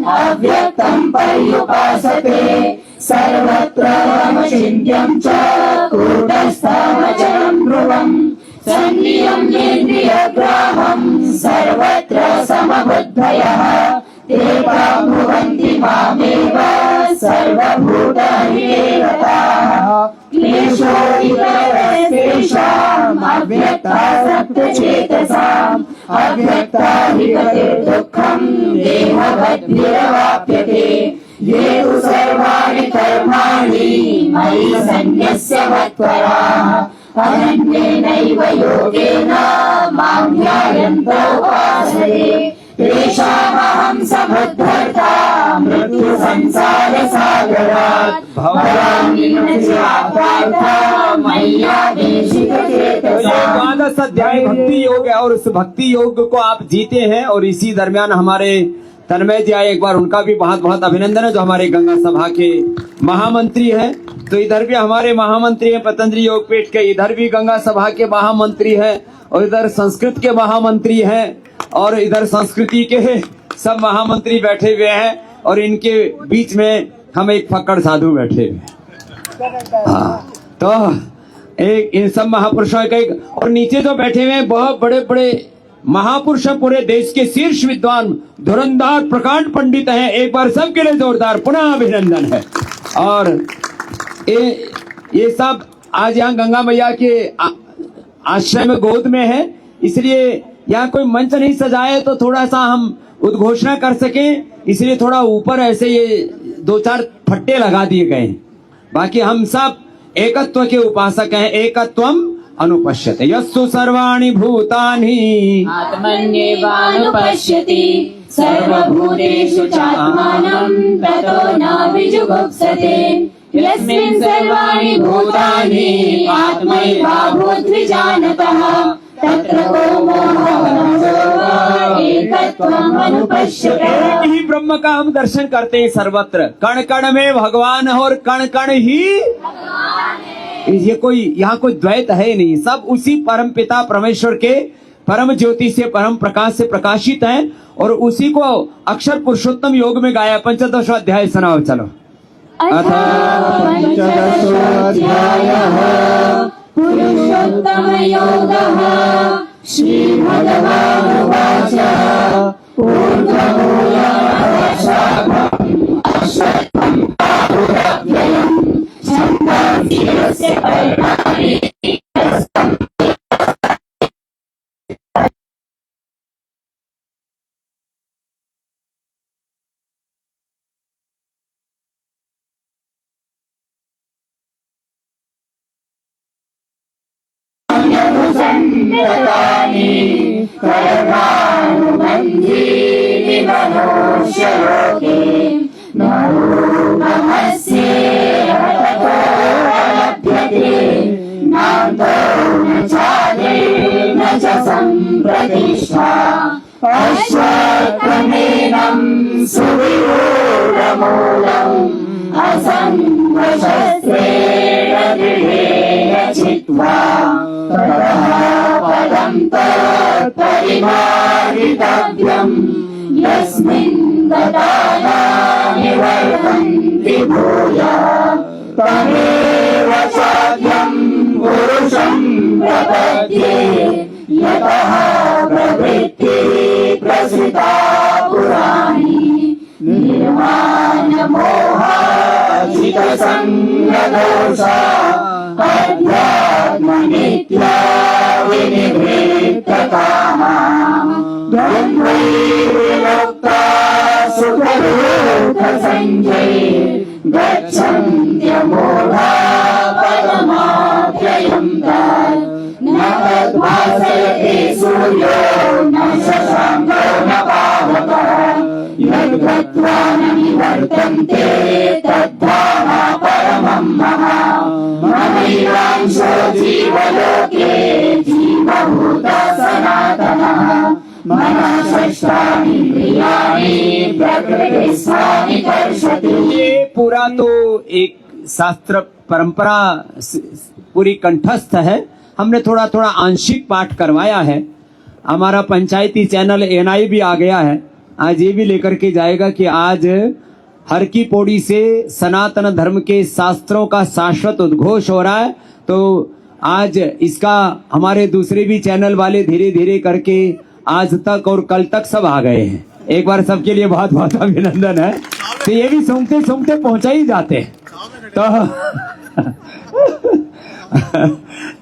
अव्यक्तं पर्युपासते सर्वत्र वमचिन्त्यं च कूटस्थमचलं ध्रुवम् सन्नियम्येन्द्रियग्रामं सर्वत्र समबुद्धयः ते भवन्ति मामेव सर्वभूतानि रताः। क्लेशोऽधिकरस्तेषाम् अव्यक्तासक्तचेतसाम् अव्यक्ता हि गतिर्दुःखम् देहवद्भिरवाप्यते। ये तु सर्वाणि कर्माणि मयि सन्न्यस्य मत्पराः अनन्येनैव योगेन मां ध्यायन्तो उपासते तेषामहं समुद्धर्ता मृत्युसंसारसागरात् भवामि न चापार्था मय्यावेशितचेतसा। 12वां अध्याय भक्ति योग है और उस भक्ति योग को आप जीते हैं। और इसी दरमियान हमारे तन्मय जी आए, एक बार उनका भी बहुत बहुत अभिनंदन है, जो हमारे गंगा सभा के महामंत्री हैं। तो इधर भी हमारे महामंत्री हैं पतंजलि योगपीठ के, इधर भी गंगा सभा के महामंत्री हैं, और इधर संस्कृत के महामंत्री हैं, और इधर संस्कृति के सब महामंत्री बैठे हुए हैं, और इनके बीच में हम एक फक्कड़ साधु बैठे हुए हैं। हाँ, तो एक इन सब महापुरुषों का एक, और नीचे जो बैठे हुए हैं बहुत बड़े बड़े महापुरुष, पूरे देश के शीर्ष विद्वान, धुरंधर, प्रकांड पंडित हैं। एक बार सबके लिए जोरदार पुनः अभिनंदन है। और ये सब आज यहाँ गंगा मैया के आश्रय में गोद में है, इसलिए यहाँ कोई मंच नहीं सजाए तो थोड़ा सा हम उद्घोषणा कर सके, इसलिए थोड़ा ऊपर ऐसे ये 2-4 फट्टे लगा दिए गए हैं। बाकी हम सब एकत्व के उपासक हैं। एकत्वम अनुपश्यते यस्सु सर्वाणि भूतानि आत्मन्येवानुपश्यति सर्वभूतेषु चात्मानं ततो न विजुगुप्सते यस्मिन् सर्वाणि भूतानि आत्मैवाभूद्विजानतः तत्र को मोहो एकत्वम् अनुपश्यते। एक ही ब्रह्म का हम दर्शन करते हैं सर्वत्र, कण कण में भगवान है और कण कण ही ये कोई यहाँ कोई द्वैत है नहीं, सब उसी परम पिता परमेश्वर के परम ज्योति से परम प्रकाश से प्रकाशित है और उसी को अक्षर पुरुषोत्तम योग में गाया। 15वां अध्याय सुनाओ चलो। अथ पंचदशोऽध्यायः पुरुषोत्तमयोगः। श्रीभगवानुवाच ऊर्ध्वमूलमधःशाखम् अश्वत्थम् प्राहुरव्ययम् छन्दांसि यस्य पर्णानि संगतानि कर्मानुबन्धीनि मनुष्यलोके न रूपमस्येह ततो लभ्यते नान्तो न चादिर्न च सम्प्रतिष्ठा अश्वत्थमेनं सुविरूढमूलम् असङ्गशस्त्रेण दृढेन चित्वा ततः पदं तत्परिमार्गितव्यम् यस्मिन् गता न निवर्तन्ति भूयः तमेव चाद्यं पुरुषं प्रपद्ये यतः प्रवृत्ति प्रसृता पुराणी निर्माणमोहाजितसङ्गदोषा अध्यात्मनित्या विनिवृत्तकामा द्वन्द्वैर्विमुक्ता सुखदुःखसञ्जये गच्छन्त्यमूढा पदमाप्ययम् तत् न तद्भासयते सूर्यो न शशाङ्को न पावकः यद्गत्वा न निवर्तन्ते तद्धाम परमं मम ममैवांशो जीवलोके जीवभूतः सनातनः मनः षष्ठानीन्द्रियाणि प्रकृतिस्थानि कर्षति। ये पूरा तो एक शास्त्र परंपरा पूरी कंठस्थ है, हमने थोड़ा थोड़ा आंशिक पाठ करवाया है। हमारा पंचायती चैनल एनआई भी आ गया है, आज ये भी लेकर के जाएगा कि आज हर की पौड़ी से सनातन धर्म के शास्त्रों का शाश्वत उद्घोष हो रहा है। तो आज इसका हमारे दूसरे भी चैनल वाले धीरे धीरे करके आज तक और कल तक सब आ गए हैं। एक बार सबके लिए बहुत बहुत अभिनंदन है। तो ये भी सूंघते सूंघते पहुंचा ही जाते हैं।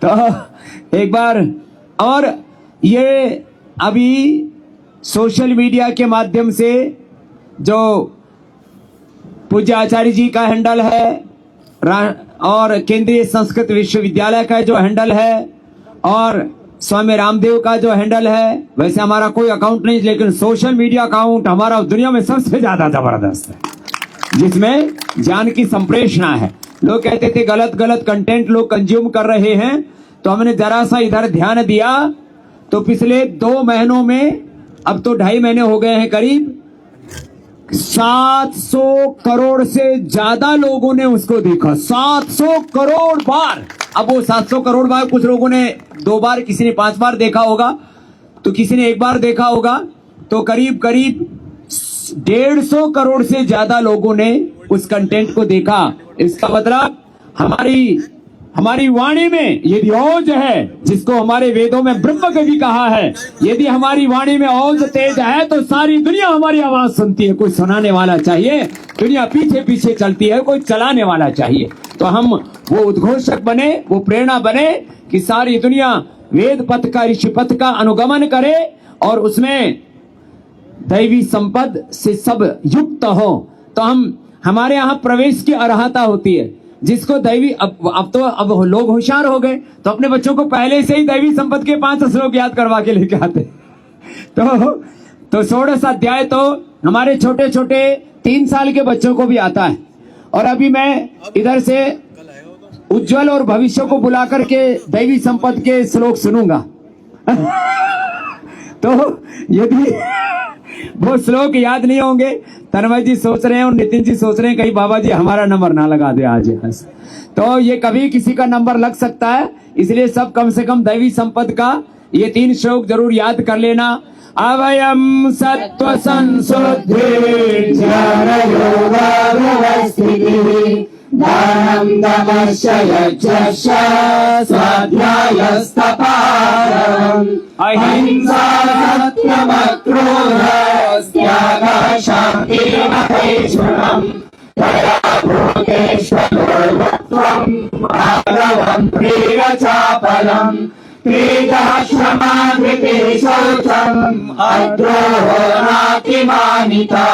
तो एक बार और ये अभी सोशल मीडिया के माध्यम से जो पूज्य आचार्य जी का हैंडल है और केंद्रीय संस्कृत विश्वविद्यालय का जो हैंडल है और स्वामी रामदेव का जो हैंडल है, वैसे हमारा कोई अकाउंट नहीं, लेकिन सोशल मीडिया अकाउंट हमारा दुनिया में सबसे ज्यादा जबरदस्त है, जिसमें ज्ञान की संप्रेषणा है। लोग कहते थे गलत गलत कंटेंट लोग कंज्यूम कर रहे हैं, तो हमने जरा सा इधर ध्यान दिया तो पिछले 2 महीनों में, अब तो 2.5 महीने हो गए हैं करीब, 700 करोड़ से ज्यादा लोगों ने उसको देखा। 700 करोड़ बार। अब वो 700 करोड़ बार कुछ लोगों ने 2 बार, किसी ने 5 बार देखा होगा, तो किसी ने 1 बार देखा होगा, तो करीब करीब 150 करोड़ से ज्यादा लोगों ने उस कंटेंट को देखा। इसका मतलब हमारी वाणी में यदि औज है, जिसको हमारे वेदों में ब्रह्म कवि कहा है, यदि हमारी वाणी में औज तेज है तो सारी दुनिया हमारी आवाज सुनती है। कोई सुनाने वाला चाहिए, दुनिया पीछे पीछे चलती है, कोई चलाने वाला चाहिए। तो हम वो उद्घोषक बने, वो प्रेरणा बने कि सारी दुनिया वेद पथ का, ऋषि पथ का अनुगमन करे और उसमें दैवी संपद से सब युक्त हो। तो हमारे यहाँ प्रवेश की अर्हता होती है, जिसको दैवी अब लोग होशियार हो गए, तो अपने बच्चों को पहले से ही दैवी संपद के 5 श्लोक याद करवा के लेके आते। तो 16 अध्याय तो हमारे छोटे छोटे 3 साल के बच्चों को भी आता है। और अभी मैं इधर से उज्जवल और भविष्य को बुला करके दैवी संपद के श्लोक सुनूंगा। तो यदि वो श्लोक याद नहीं होंगे, तन्मय जी सोच रहे हैं और नितिन जी सोच रहे हैं कहीं बाबा जी हमारा नंबर ना लगा दे आज यहाँ से, तो ये कभी किसी का नंबर लग सकता है। इसलिए सब कम से कम दैवी संपद का ये 3 श्लोक जरूर याद कर लेना। अवयम सत्व संशुद्धि ज्ञान योगावस्थितिः दानं दमश्च यज्ञश्च स्वाध्यायस्तपारम् अहिंसा सत्यमक्रोधस्त्यागः शान्तिरपैशुनम् दया भूतेष्वलोलुप्त्वम् आर्जवम् प्रियचापलम् तेजः क्षमा धृतिः शौचम् अद्रोहो नातिमानिता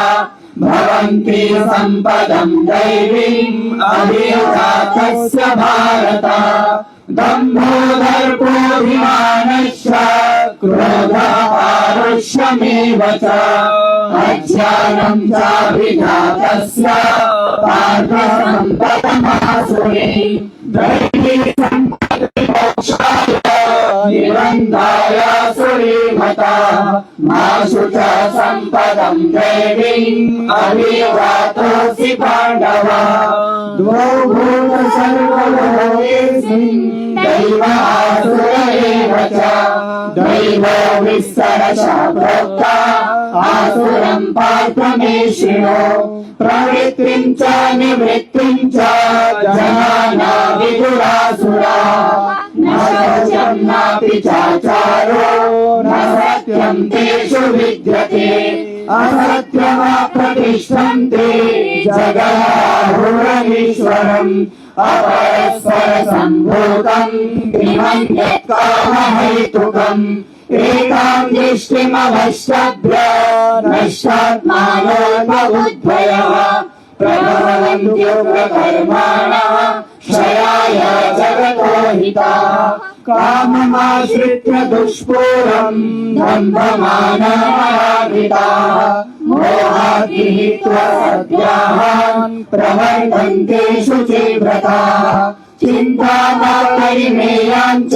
भवन्ति सम्पदम् दैवीम् अभिजातस्य भारत दम्भो दर्पोऽभिमानश्च क्रोधः पारुष्यमेव च अज्ञानम् चाभिघातस्य पार्थसम्पदमासुरी दैवी सम्पदि मोक्षाय निबन्धाय सुरीमता माशु च सम्पदम् दैवीम् अभिवातोऽसि पाण्डव द्वौ भूतसर्वलोकेऽस्मिन् दैव आसुर एव च दैवो विस्तरशः प्रोक्ता आसुरम् पार्थ मे शृणु प्रवृत्तिम् च निवृत्तिम् च जनाना विदुरासुरा न शौचम् नापि चाचारो न सत्यम् तेषु विद्यते असत्यमप्रतिष्ठन्ते जगदाहुरनीश्वरम् अपरस्पर सम्भूतम् इमम् यत्कामहैतुकम् एकाम् दृष्टिमवष्टभ्य नष्टात्मानो बहुद्भयः प्रभवन्त्युग्रकर्माणः क्षयाय जगतो हिताः काममाश्रित्य दुष्पूरम् दम्भमानमयाभिताः मोहात् गृहीत्वा सद्याः प्रवर्तन्ते शुचिव्रताः चिन्तामपरिमेयाम् च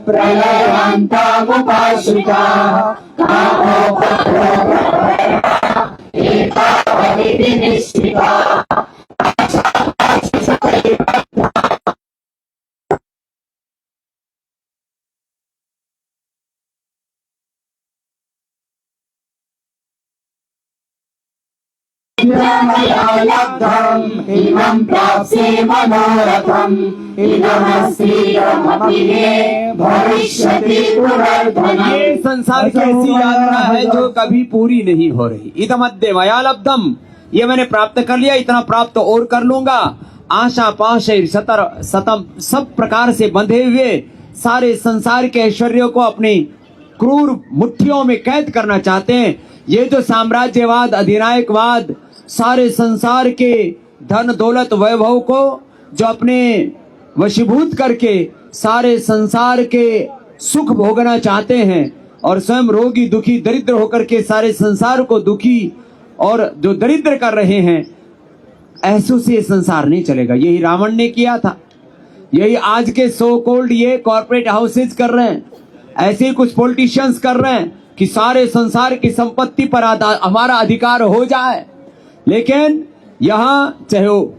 प्रलयान्तामुपाश्रिताः कामोपभोगपरः एतावदिति निश्चिताः मया लब्धम् इमम् प्राप्स्ये मनोरथम् इदमस्तीयमपि मे भविष्यति पुनर्धनम्। ये संसार की ऐसी यात्रा है जो कभी पूरी नहीं हो रही। इदमद्य मया लब्धम, ये मैंने प्राप्त कर लिया, इतना प्राप्त और कर लूंगा। आशा पाश सतम सब प्रकार से बंधे हुए सारे संसार के ऐश्वर्यों को अपनी क्रूर मुट्ठियों में कैद करना चाहते हैं। ये जो साम्राज्यवाद, अधिनायकवाद, सारे संसार के धन दौलत वैभव को जो अपने वशीभूत करके सारे संसार के सुख भोगना चाहते हैं और स्वयं रोगी दुखी दरिद्र होकर के सारे संसार को दुखी और जो दरिद्र कर रहे हैं, ऐसों से ये संसार नहीं चलेगा। यही रावण ने किया था, यही आज के सो कॉल्ड ये कॉर्पोरेट हाउसेज कर रहे हैं, ऐसे ही कुछ पॉलिटिशियंस कर रहे हैं कि सारे संसार की संपत्ति पर हमारा अधिकार हो जाए। लेकिन यहाँ चाहे वो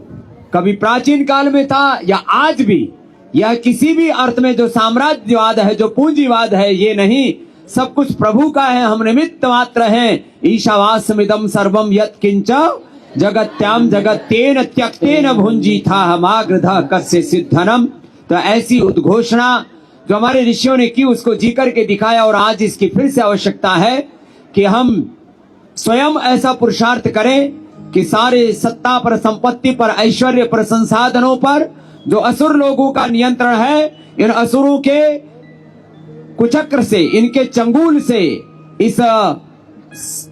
कभी प्राचीन काल में था या आज भी, या किसी भी अर्थ में जो साम्राज्यवाद है, जो पूंजीवाद है, ये नहीं, सब कुछ प्रभु का है, हम निमित्त मात्र हैं। ईशावास्यमिदं सर्वं यत् किंच जगत्याम जगत्तेन त्यक्तेन भुंजीथा हमाग्रधः कस्य सिद्धनम। तो ऐसी उद्घोषणा जो हमारे ऋषियों ने की, उसको जी करके दिखाया और आज इसकी फिर से आवश्यकता है कि हम स्वयं ऐसा पुरुषार्थ करें कि सारे सत्ता पर, संपत्ति पर, ऐश्वर्य पर, संसाधनों पर जो असुर लोगों का नियंत्रण है, इन असुरों के कुचक्र से, इनके चंगुल से इस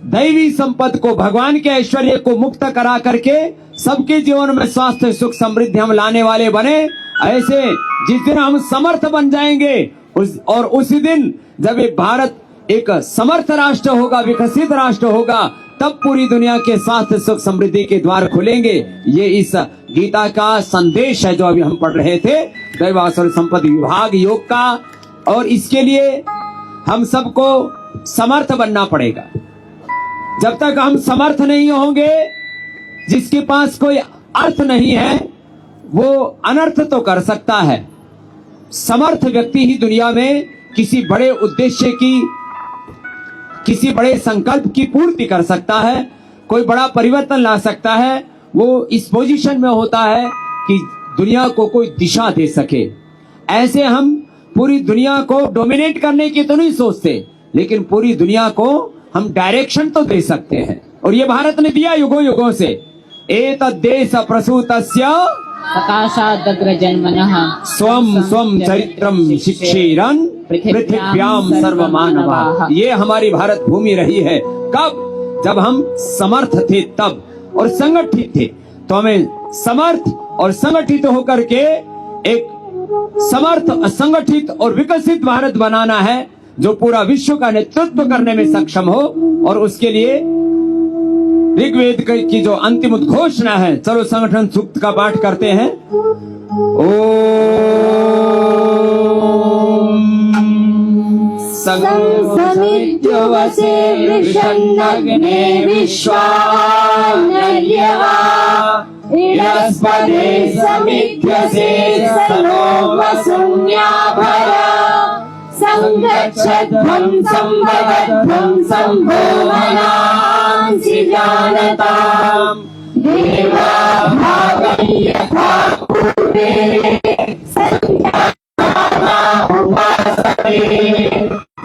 दैवी संपद को, भगवान के ऐश्वर्य को मुक्त करा करके सबके जीवन में स्वास्थ्य सुख समृद्धि हम लाने वाले बने। ऐसे जिस दिन हम समर्थ बन जाएंगे और उसी दिन जब ये भारत एक समर्थ राष्ट्र होगा, विकसित राष्ट्र होगा, तब पूरी दुनिया के स्वास्थ्य सुख समृद्धि के द्वार खुलेंगे। ये इस गीता का संदेश है जो अभी हम पढ़ रहे थे, दैवासुर संपत्ति विभाग योग का। और इसके लिए हम सबको समर्थ बनना पड़ेगा। जब तक हम समर्थ नहीं होंगे, जिसके पास कोई अर्थ नहीं है वो अनर्थ तो कर सकता है। समर्थ व्यक्ति ही दुनिया में किसी बड़े उद्देश्य की, किसी बड़े संकल्प की पूर्ति कर सकता है, कोई बड़ा परिवर्तन ला सकता है। वो इस पोजीशन में होता है कि दुनिया को कोई दिशा दे सके। ऐसे हम पूरी दुनिया को डोमिनेट करने की तो नहीं सोचते, लेकिन पूरी दुनिया को हम डायरेक्शन तो दे सकते हैं, और ये भारत ने दिया युगों युगों से। एतद् देश प्रसूतस्य सकाशादग्रजन्मनः स्वम स्वम चरित्रम शिक्षेरन् पृथिव्याम सर्वमानवाः। ये हमारी भारत भूमि रही है। कब? जब हम समर्थ थे तब, और संगठित थे। तो हमें समर्थ और संगठित होकर के एक समर्थ, संगठित और विकसित भारत बनाना है, जो पूरा विश्व का नेतृत्व करने में सक्षम हो। और उसके लिए ऋग्वेद की जो अंतिम उद्घोषणा है, चलो संगठन सूक्त का पाठ करते हैं। समिद्युवसे वृषन्नग्ने विश्वानर्यवा इरस्पदे समिध्यसे सनो वसुन्याभरा संगच्छध्वं संवदध्वं संभोमनांसि जानताम् देवा भावं यथा पूर्वे संख्याता उपासते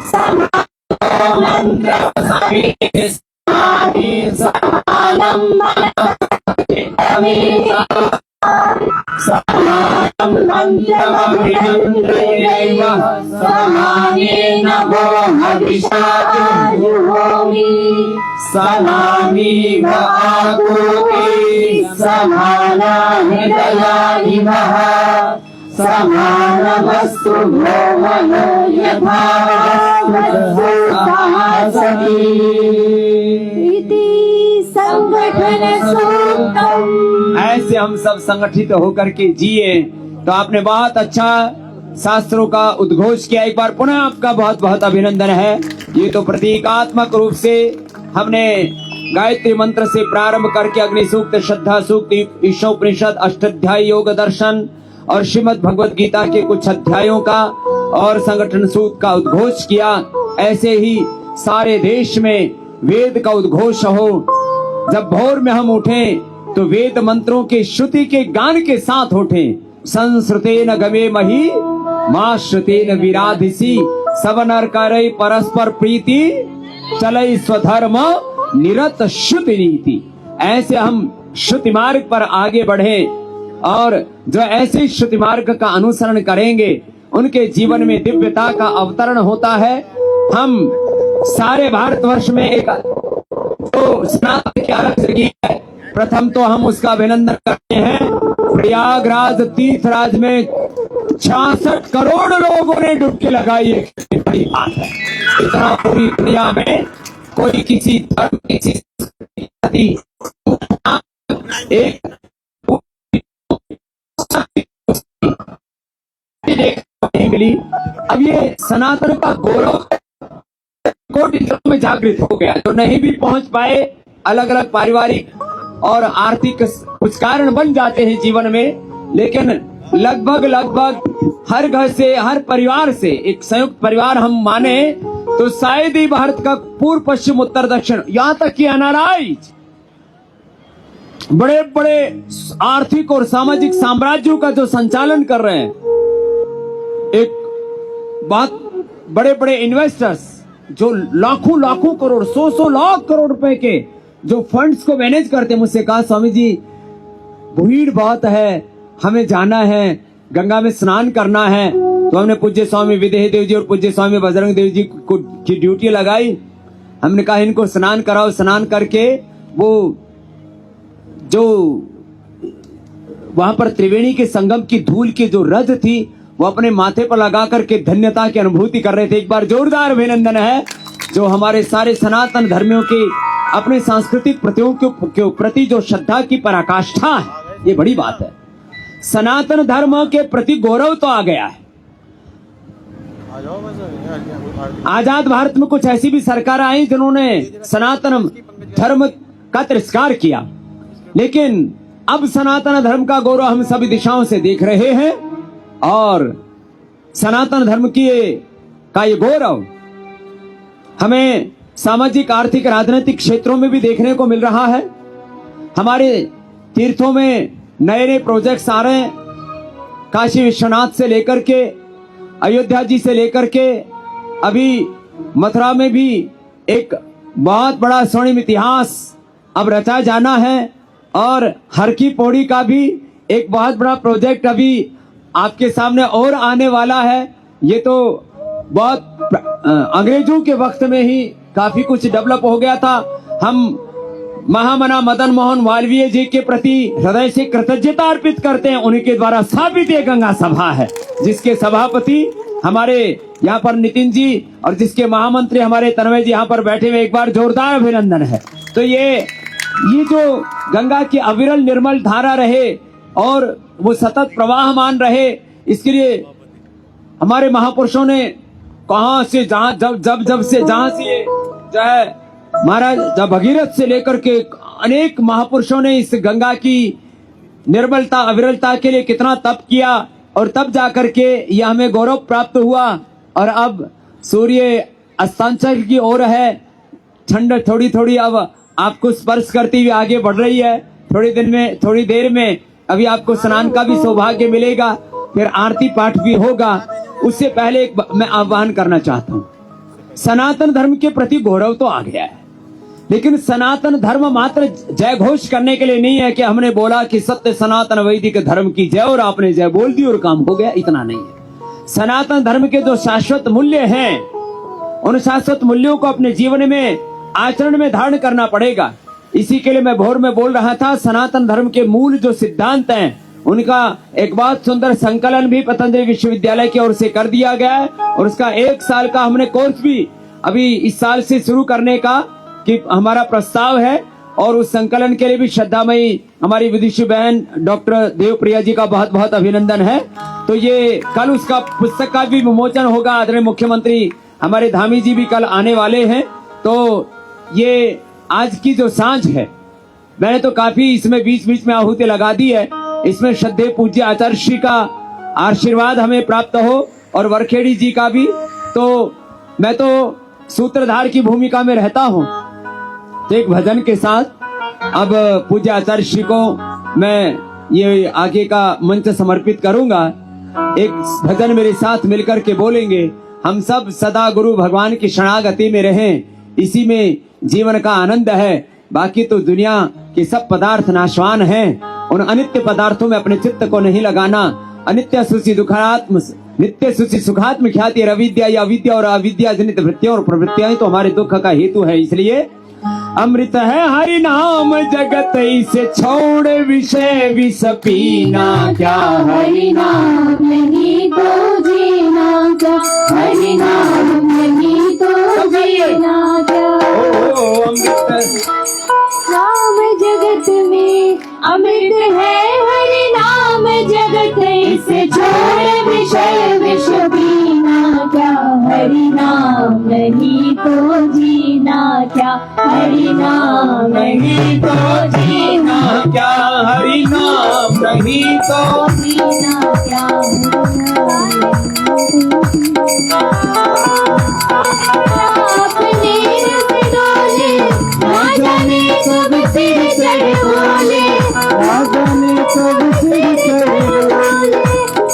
समानं समानं मन्त्रमभिनन्द्रैव समानेन वो हविषा जुहोमि समामि आकूपि समाना हृदयानिवः समानमस्तु भोमनो यथा संगठन सूक्तम्। ऐसे हम सब संगठित होकर के जिए। तो आपने बहुत अच्छा शास्त्रों का उद्घोष किया। एक बार पुनः आपका बहुत बहुत अभिनंदन है। ये तो प्रतीकात्मक रूप से हमने गायत्री मंत्र से प्रारंभ करके अग्नि सूक्त, श्रद्धा सूक्त, ईशोपनिषद, अष्टाध्यायी योग दर्शन और श्रीमद् भगवत गीता के कुछ अध्यायों का और संगठन सूक्त का उद्घोष किया। ऐसे ही सारे देश में वेद का उद्घोष हो। जब भोर में हम उठें तो वेद मंत्रों के श्रुति के गान के साथ उठें। संस्कृतेन गमे मही मां श्रुतेन विराधिसी सब नर करे परस्पर प्रीति चलई स्वधर्म निरत श्रुति नीति। ऐसे हम श्रुति मार्ग पर आगे बढ़े, और जो ऐसे श्रुति मार्ग का अनुसरण करेंगे उनके जीवन में दिव्यता का अवतरण होता है। हम सारे भारतवर्ष में एक तो स्नातक की अलग जगह है। प्रथम तो हम उसका अभिनंदन करते हैं। प्रयागराज तीर्थराज में 66 करोड़ लोगों ने डुबकी लगाई है। बड़ी बात है। इतना पूरी दुनिया में कोई किसी धर्म, किसी एक नहीं मिली। अब ये सनातन का गौरव कोटि जगहों में जागृत हो गया। जो नहीं भी पहुंच पाए, अलग अलग पारिवारिक और आर्थिक कुछ कारण बन जाते हैं जीवन में, लेकिन लगभग हर घर से, हर परिवार से, एक संयुक्त परिवार हम माने तो शायद ही भारत का पूर्व, पश्चिम, उत्तर, दक्षिण, यहाँ तक कि अनाराइज बड़े बड़े आर्थिक और सामाजिक साम्राज्यों का जो संचालन कर रहे हैं, एक बात, बड़े बड़े इन्वेस्टर्स जो लाखों करोड़, 100 लाख करोड़ रुपए के जो फंड्स को मैनेज करते, मुझसे कहा स्वामी जी भीड़ बहुत है, हमें जाना है, गंगा में स्नान करना है। तो हमने पूज्य स्वामी विदेह देव जी और पूज्य स्वामी बजरंग देव जी को की ड्यूटी लगाई। हमने कहा इनको स्नान कराओ। स्नान करके वो जो वहां पर त्रिवेणी के संगम की धूल की जो रज थी वो अपने माथे पर लगा करके धन्यता की अनुभूति कर रहे थे। एक बार जोरदार अभिनंदन है। जो हमारे सारे सनातन धर्मियों की अपने सांस्कृतिक प्रतियों के प्रति जो श्रद्धा की पराकाष्ठा है, ये बड़ी बात है। सनातन धर्म के प्रति गौरव तो आ गया है। आजाद भारत में कुछ ऐसी भी सरकार आई जिन्होंने सनातन धर्म का तिरस्कार किया, लेकिन अब सनातन धर्म का गौरव हम सभी दिशाओं से देख रहे हैं और सनातन धर्म का ये गौरव हमें सामाजिक, आर्थिक, राजनीतिक क्षेत्रों में भी देखने को मिल रहा है। हमारे तीर्थों में नए नए प्रोजेक्ट्स आ रहे हैं, काशी विश्वनाथ से लेकर के, अयोध्या जी से लेकर के, अभी मथुरा में भी एक बहुत बड़ा स्वर्णिम इतिहास अब रचा जाना है और हर की पौड़ी का भी एक बहुत बड़ा प्रोजेक्ट अभी आपके सामने और आने वाला है। ये तो बहुत अंग्रेजों के वक्त में ही काफी कुछ डेवलप हो गया था। हम महामना मदन मोहन मालवीय जी के प्रति हृदय से कृतज्ञता अर्पित करते हैं। उनके द्वारा स्थापित ये गंगा सभा है, जिसके सभापति हमारे यहाँ पर नितिन जी और जिसके महामंत्री हमारे तन्मय जी यहाँ पर बैठे हुए, एक बार जोरदार अभिनंदन है। तो ये जो गंगा की अविरल निर्मल धारा रहे और वो सतत प्रवाहमान रहे, इसके लिए हमारे महापुरुषों ने कहां से जहां जब से जहां से जो है महाराज जब भगीरथ से लेकर के अनेक महापुरुषों ने इस गंगा की निर्मलता, अविरलता के लिए कितना तप किया और तब जाकर के यह हमें गौरव प्राप्त हुआ। और अब सूर्य अस्तांचल की ओर है, ठंड थोड़ी थोड़ी अब आपको स्पर्श करती हुई आगे बढ़ रही है। थोड़ी देर में अभी आपको स्नान का भी सौभाग्य मिलेगा, फिर आरती पाठ भी होगा। उससे पहले मैं आह्वान करना चाहता हूँ, सनातन धर्म के प्रति गौरव तो आ गया है, लेकिन सनातन धर्म मात्र जय घोष करने के लिए नहीं है कि हमने बोला कि सत्य सनातन वैदिक धर्म की जय और आपने जय बोल दी और काम हो गया, इतना नहीं है। सनातन धर्म के जो शाश्वत मूल्य हैं, उन शाश्वत मूल्यों को अपने जीवन में, आचरण में धारण करना पड़ेगा। इसी के लिए मैं भोर में बोल रहा था, सनातन धर्म के मूल जो सिद्धांत हैं उनका एक बहुत सुंदर संकलन भी पतंजलि विश्वविद्यालय की ओर से कर दिया गया है और उसका 1 साल का हमने कोर्स भी अभी इस साल से शुरू करने का कि हमारा प्रस्ताव है। और उस संकलन के लिए भी श्रद्धामयी हमारी विदुषी बहन डॉक्टर देवप्रिया जी का बहुत बहुत अभिनंदन है। तो ये कल उसका पुस्तक का भी विमोचन होगा। आदरणीय मुख्यमंत्री हमारे धामी जी भी कल आने वाले हैं। तो ये आज की जो सांझ है, मैंने तो काफी इसमें बीच बीच में आहुति लगा दी है। इसमें श्रद्धेय पूज्य आचार्य श्री का आशीर्वाद हमें प्राप्त हो और वरखेड़ी जी का भी। तो मैं तो सूत्रधार की भूमिका में रहता हूँ। तो एक भजन के साथ अब पूज्य आचार्य श्री को मैं ये आगे का मंच समर्पित करूंगा। एक भजन मेरे साथ मिलकर के बोलेंगे, हम सब सदा गुरु भगवान की शरणागति में रहें, इसी में जीवन का आनंद है। बाकी तो दुनिया के सब पदार्थ नाशवान हैं, उन अनित्य पदार्थों में अपने चित्त को नहीं लगाना। अनित्य सुचि दुखात्म, नित्य सुचि सुखात्म ख्याति अविद्या या विद्या और अविद्या जनित वृत्तियां और प्रवृत्तियां ही तो हमारे दुख का हेतु है। इसलिए अमृत है हरि नाम जगत इसे छोड़ विषय विष पीना क्या, हरि नाम नहीं तो जीना क्या, हरि नाम नहीं तो जीना क्या। अमृत नाम जगत में अमृत है, हरि नाम जगत इसे छोड़ विषय विष पीना क्या, हरि नाम नहीं तो जीना क्या, हरि नाम नहीं तो जीना क्या, हरि नाम नहीं तो जीना क्या। अपने रस डोले ना जाने कब सिर चढ़ बोले,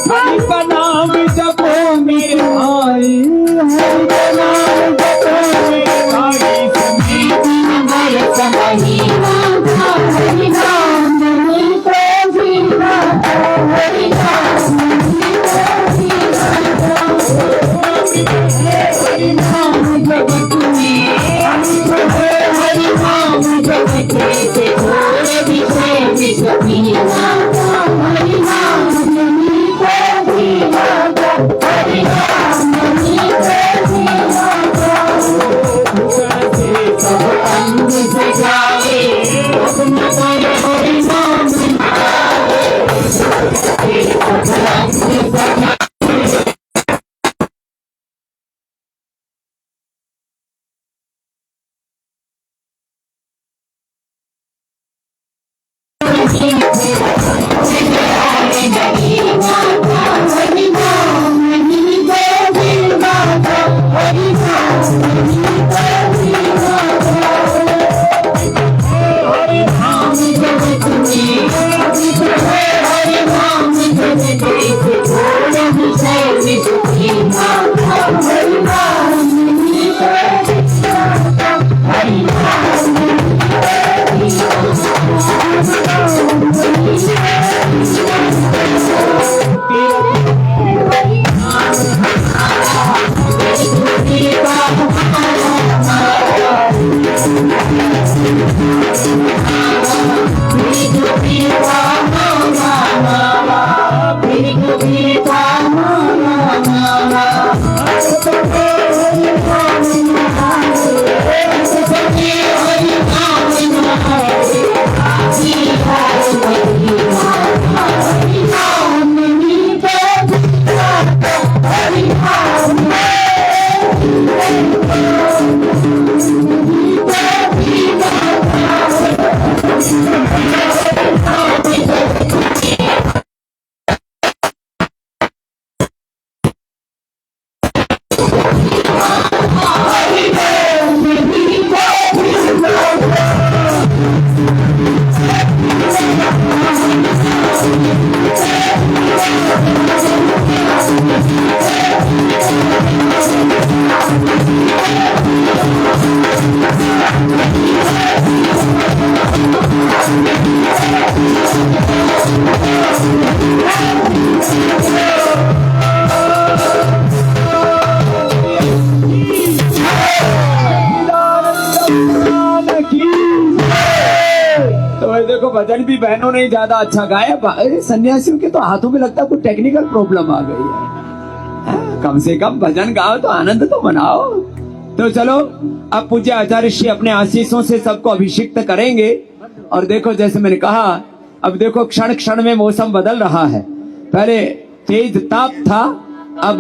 हरि का नाम जपो मेरे भाई, हरि का नाम जपो मेरे भाई, हरि नाम नहीं तो जीना, हरि नाम नहीं तो जीना, हरि नाम भजन भी बहनों ने ज्यादा अच्छा गाया। सन्यासियों के तो हाथों में लगता है कोई टेक्निकल प्रॉब्लम आ गई है। कम से कम भजन गाओ तो आनंद तो मनाओ। तो चलो अब पूज्य आचार्य श्री अपने आशीषों से सबको अभिषिक्त करेंगे। और देखो जैसे मैंने कहा, अब देखो क्षण क्षण में मौसम बदल रहा है। पहले तेज ताप था, अब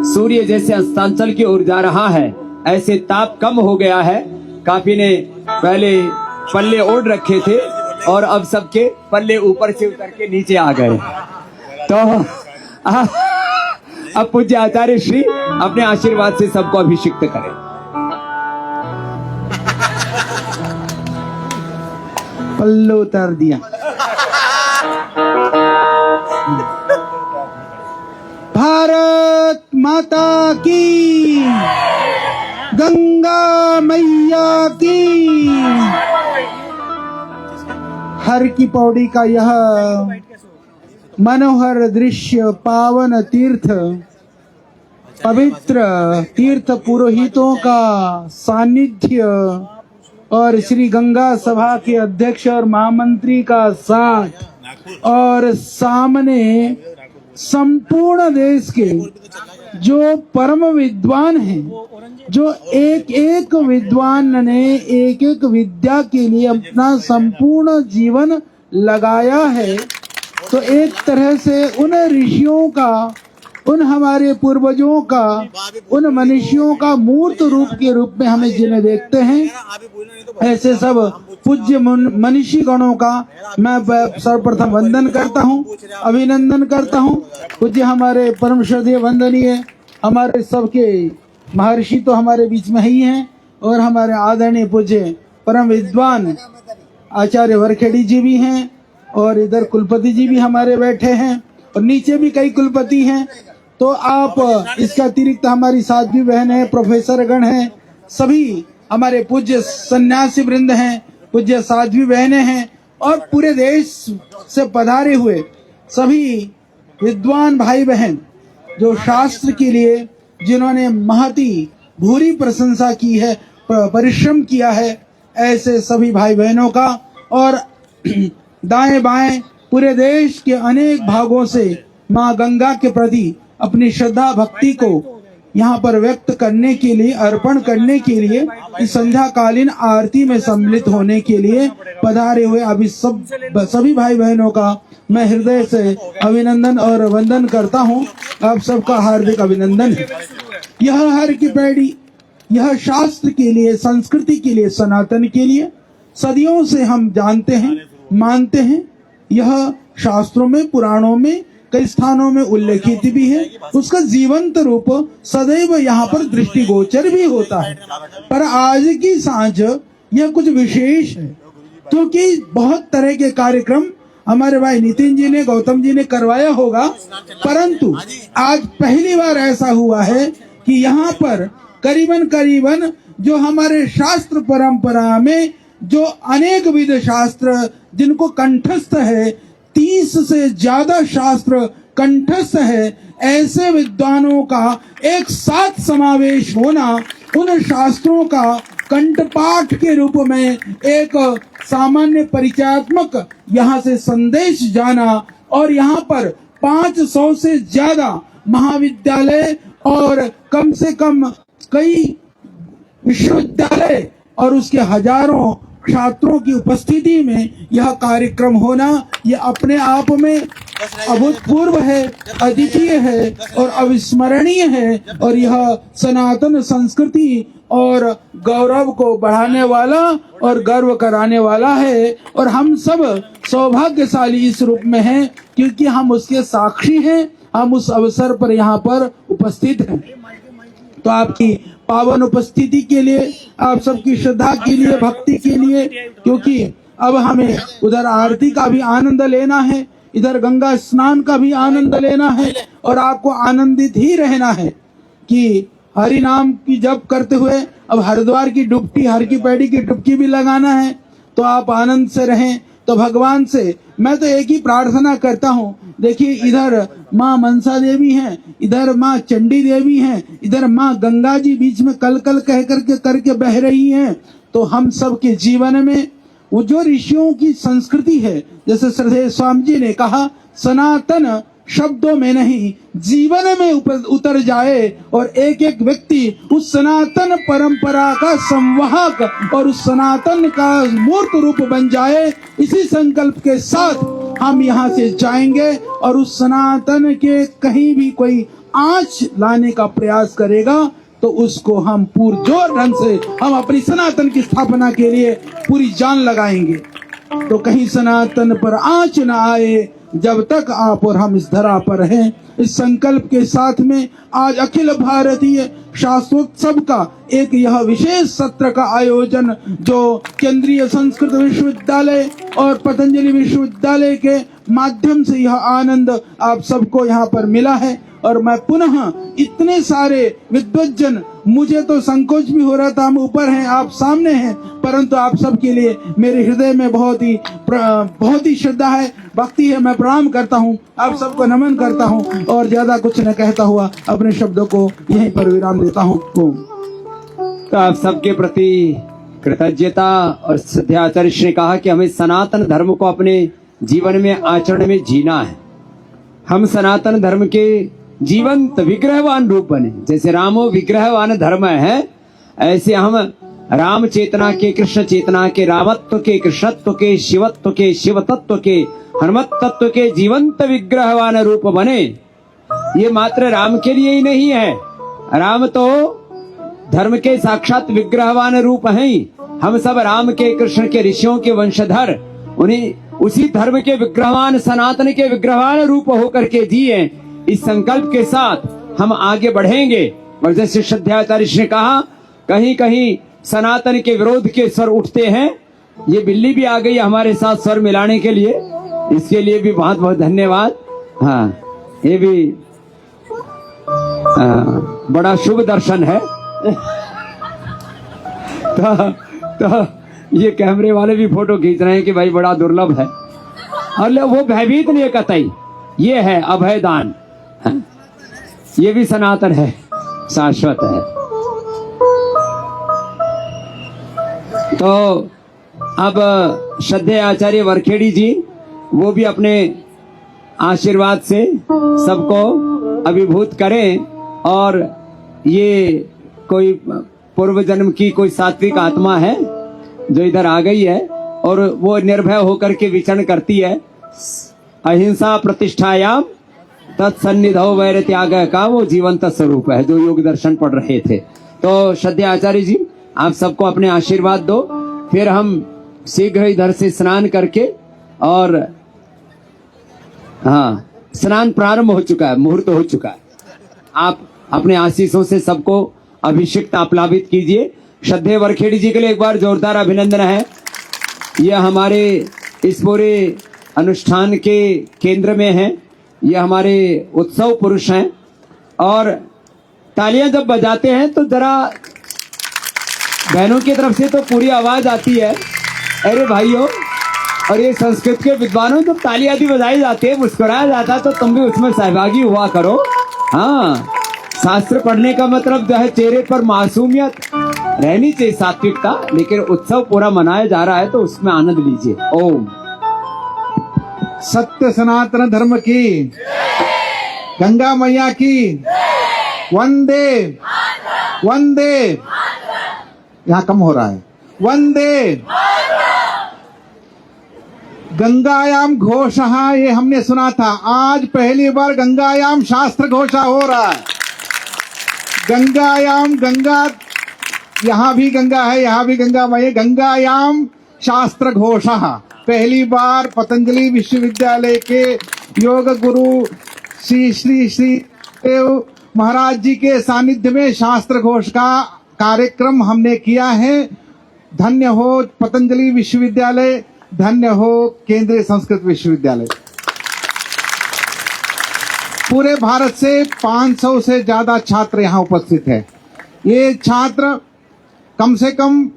सूर्य जैसे अस्तांचल की ओर जा रहा है, ऐसे ताप कम हो गया है। काफी ने पहले पल्ले ओढ़ रखे थे और अब सबके पल्ले ऊपर से उतर के नीचे आ गए। तो अब पूज्य आचार्य श्री अपने आशीर्वाद से सबको अभिषिक्त करें। पल्लो उतार दिया। भारत माता की, गंगा मैया की। हर की पौड़ी का यह मनोहर दृश्य, पावन तीर्थ, पवित्र तीर्थ पुरोहितों का सानिध्य और श्री गंगा सभा के अध्यक्ष और महामंत्री का साथ, और सामने संपूर्ण देश के जो परम विद्वान हैं, जो एक एक विद्वान ने एक एक विद्या के लिए अपना संपूर्ण जीवन लगाया है। तो एक तरह से उन ऋषियों का, उन हमारे पूर्वजों का, उन मनुष्यों का मूर्त रूप के रूप में हमें जिन्हें देखते हैं, ऐसे सब पूज्य मनीषी गणों का मैं सर्वप्रथम वंदन करता हूँ, अभिनंदन करता हूँ। पूज्य हमारे परम श्रद्धेय वंदनीय हमारे सबके महर्षि तो हमारे बीच में ही हैं, और हमारे आदरणीय पूज्य परम विद्वान आचार्य वरखेड़ी जी भी हैं, और इधर कुलपति जी भी हमारे बैठे हैं, और नीचे भी कई कुलपति हैं। तो आप इसके अतिरिक्त हमारी साध्वी बहन है, प्रोफेसर गण हैं, सभी हमारे पूज्य सन्यासी वृंद हैं, पूज्य साध्वी बहनें हैं, और पूरे देश से पधारे हुए सभी विद्वान भाई बहन जो शास्त्र के लिए जिन्होंने महती भूरी प्रशंसा की है, परिश्रम किया है, ऐसे सभी भाई बहनों का, और दाएं बाएं पूरे देश के अनेक भागों से माँ गंगा के प्रति अपनी श्रद्धा भक्ति को यहाँ पर व्यक्त करने के लिए, अर्पण करने के लिए, इस संध्याकालीन आरती में सम्मिलित होने के लिए पधारे हुए अभी सभी भाई बहनों का मैं हृदय से अभिनंदन और वंदन करता हूँ। आप सबका हार्दिक अभिनंदन है। यह हर की पैड़ी, यह शास्त्र के लिए, संस्कृति के लिए, सनातन के लिए सदियों से हम जानते हैं, मानते हैं। यह शास्त्रों में, पुराणों में कई स्थानों में उल्लेखित भी है, उसका जीवंत रूप सदैव यहाँ पर दृष्टिगोचर भी होता है। पर आज की सांझ यह कुछ विशेष है, क्योंकि बहुत तरह के कार्यक्रम हमारे भाई नितिन जी ने, गौतम जी ने करवाया होगा, परंतु आज पहली बार ऐसा हुआ है कि यहाँ पर करीबन जो हमारे शास्त्र परंपरा में जो अनेक विध शास्त्र जिनको कंठस्थ है, 30 से ज्यादा शास्त्र कंठस्थ है, ऐसे विद्वानों का एक साथ समावेश होना, उन शास्त्रों का कंठपाठ के रूप में एक सामान्य परिचयात्मक यहाँ से संदेश जाना, और यहाँ पर 500 से ज्यादा महाविद्यालय और कम से कम कई विश्वविद्यालय और उसके हजारों छात्रों की उपस्थिति में यह कार्यक्रम होना, यह अपने आप में अभूतपूर्व है, अद्वितीय है और अविस्मरणीय है, और यह सनातन संस्कृति और गौरव को बढ़ाने वाला और गर्व कराने वाला है। और हम सब सौभाग्यशाली इस रूप में हैं, क्योंकि हम उसके साक्षी हैं, हम उस अवसर पर यहाँ पर उपस्थित हैं। तो आपकी पावन उपस्थिति के लिए, आप सबकी श्रद्धा के लिए, भक्ति के लिए, क्योंकि अब हमें उधर आरती का भी आनंद लेना है, इधर गंगा स्नान का भी आनंद लेना है, और आपको आनंदित ही रहना है कि हरि नाम की जप करते हुए अब हरिद्वार की डुबकी, हर की पैड़ी की डुबकी भी लगाना है। तो आप आनंद से रहें। तो भगवान से मैं तो एक ही प्रार्थना करता हूँ, देखिए इधर माँ मनसा देवी हैं, इधर माँ चंडी देवी हैं, इधर माँ गंगा जी बीच में कल कल कह करके करके बह रही हैं। तो हम सब के जीवन में वो जो ऋषियों की संस्कृति है, जैसे श्रद्धेय स्वामी जी ने कहा, सनातन शब्दों में नहीं जीवन में उतर जाए और एक एक व्यक्ति उस सनातन परंपरा का संवाहक और उस सनातन का मूर्त रूप बन जाए। इसी संकल्प के साथ हम यहाँ से जाएंगे और उस सनातन के कहीं भी कोई आंच लाने का प्रयास करेगा तो उसको हम पुरजोर ढंग से हम अपनी सनातन की स्थापना के लिए पूरी जान लगाएंगे। तो कहीं सनातन पर आंच न आए जब तक आप और हम इस धरा पर हैं। इस संकल्प के साथ में आज अखिल भारतीय शास्त्रोत्सव का एक यह विशेष सत्र का आयोजन जो केंद्रीय संस्कृत विश्वविद्यालय और पतंजलि विश्वविद्यालय के माध्यम से यह आनंद आप सबको यहाँ पर मिला है। और मैं पुनः इतने सारे विद्वज्जन, मुझे तो संकोच भी हो रहा था, हम ऊपर हैं, आप सामने हैं, परंतु आप सबके लिए मेरे हृदय में बहुत ही श्रद्धा है, भक्ति है। मैं प्रणाम करता हूँ, आप सबको नमन करता हूँ और ज्यादा कुछ न कहता हुआ अपने शब्दों को यहीं पर विराम देता हूँ। तो आप सबके प्रति कृतज्ञता और श्रद्धा। आचार्य ने कहा कि हमें सनातन धर्म को अपने जीवन में आचरण में जीना है। हम सनातन धर्म के जीवंत विग्रहवान रूप बने। जैसे रामो विग्रहवान धर्म है, ऐसे हम राम चेतना के, कृष्ण चेतना के, रामत्व के, कृष्णत्व के, शिवत्व के, शिव तत्व के, हनुमत तत्व के जीवंत विग्रहवान रूप बने। ये मात्र राम के लिए ही नहीं है, राम तो धर्म के साक्षात विग्रहवान रूप हैं। हम सब राम के, कृष्ण के, ऋषियों के वंशधर, उन्हीं उसी धर्म के विग्रहवान, सनातन के विग्रहवान रूप होकर के जिए। इस संकल्प के साथ हम आगे बढ़ेंगे। और जैसे श्रद्धाचार्य ने कहा, कहीं कहीं सनातन के विरोध के स्वर उठते हैं। ये बिल्ली भी आ गई हमारे साथ स्वर मिलाने के लिए, इसके लिए भी बहुत बहुत धन्यवाद। हाँ, ये भी बड़ा शुभ दर्शन है। तो ये कैमरे वाले भी फोटो खींच रहे हैं कि भाई बड़ा दुर्लभ है। और वो भयभीत नहीं कतई, ये है अभयदान। ये भी सनातन है, शाश्वत है। तो अब श्रद्धेय आचार्य वरखेड़ी जी, वो भी अपने आशीर्वाद से सबको अभिभूत करें। और ये कोई पूर्व जन्म की कोई सात्विक आत्मा है जो इधर आ गई है और वो निर्भय होकर के विचरण करती है। अहिंसा प्रतिष्ठायाम तत्सन्निधौ वैर त्याग का वो जीवंत स्वरूप है, जो योग दर्शन पढ़ रहे थे। तो श्रद्धेय आचार्य जी, आप सबको अपने आशीर्वाद दो। फिर हम शीघ्र इधर से स्नान करके, और हाँ, स्नान प्रारंभ हो चुका है, मुहूर्त हो चुका है। आप अपने आशीषों से सबको अभिषिक्त आप्लावित कीजिए। श्रद्धेय वरखेड़ी जी के लिए एक बार जोरदार अभिनंदन है। यह हमारे इस पूरे अनुष्ठान के केंद्र में है, यह हमारे उत्सव पुरुष हैं। और तालियां जब बजाते हैं तो जरा बहनों की तरफ से तो पूरी आवाज आती है, अरे भाइयों। और ये संस्कृत के विद्वानों जब तालियां आदि बजाई जाती है, मुस्कुराया जाता है, तो तुम भी उसमें सहभागी हुआ करो। हाँ, शास्त्र पढ़ने का मतलब जो है चेहरे पर मासूमियत रहनी चाहिए, सात्विकता, लेकिन उत्सव पूरा मनाया जा रहा है तो उसमें आनंद लीजिए। ओम। सत्य सनातन धर्म की, गंगा मैया की, वंदे वंदे। यहाँ कम हो रहा है, वंदे। गंगायाम घोषः, ये हमने सुना था, आज पहली बार गंगायाम शास्त्र घोषा हो रहा है। गंगायाम, गंगा, यहाँ भी गंगा है, यहाँ भी गंगा मैया, गंगायाम शास्त्र घोषः। पहली बार पतंजलि विश्वविद्यालय के योग गुरु श्री श्री श्री देव महाराज जी के सानिध्य में शास्त्र घोष का कार्यक्रम हमने किया है। धन्य हो पतंजलि विश्वविद्यालय, धन्य हो केंद्रीय संस्कृत विश्वविद्यालय। पूरे भारत से 500 से ज्यादा छात्र यहाँ उपस्थित है। ये छात्र कम से कम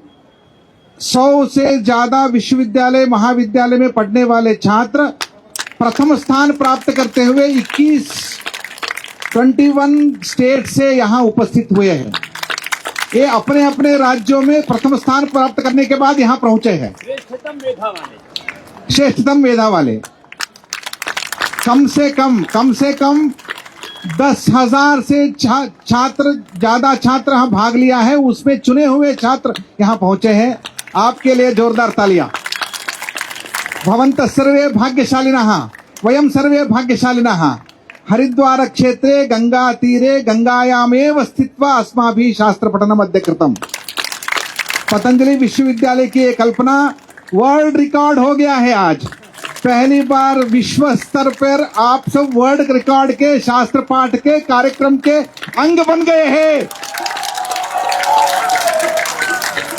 100 से ज्यादा विश्वविद्यालय महाविद्यालय में पढ़ने वाले छात्र प्रथम स्थान प्राप्त करते हुए 21 स्टेट से यहाँ उपस्थित हुए हैं। ये अपने अपने राज्यों में प्रथम स्थान प्राप्त करने के बाद यहाँ पहुंचे हैं। श्रेष्ठतम मेधा वाले कम से कम 10,000 से छात्र ज्यादा छात्र यहाँ भाग लिया है, उसमें चुने हुए छात्र यहाँ पहुंचे हैं। आपके लिए जोरदार तालियां। भवन्तः सर्वे भाग्यशालिनः, वयं सर्वे भाग्यशालिनः। हरिद्वार क्षेत्रे गंगा तीरे गंगायामेव स्थित्वा अस्माभिः शास्त्र पठनम् अद्य कृतम्। पतंजलि विश्वविद्यालय की ये कल्पना वर्ल्ड रिकॉर्ड हो गया है। आज पहली बार विश्व स्तर पर आप सब वर्ल्ड रिकॉर्ड के शास्त्र पाठ के कार्यक्रम के अंग बन गए हैं।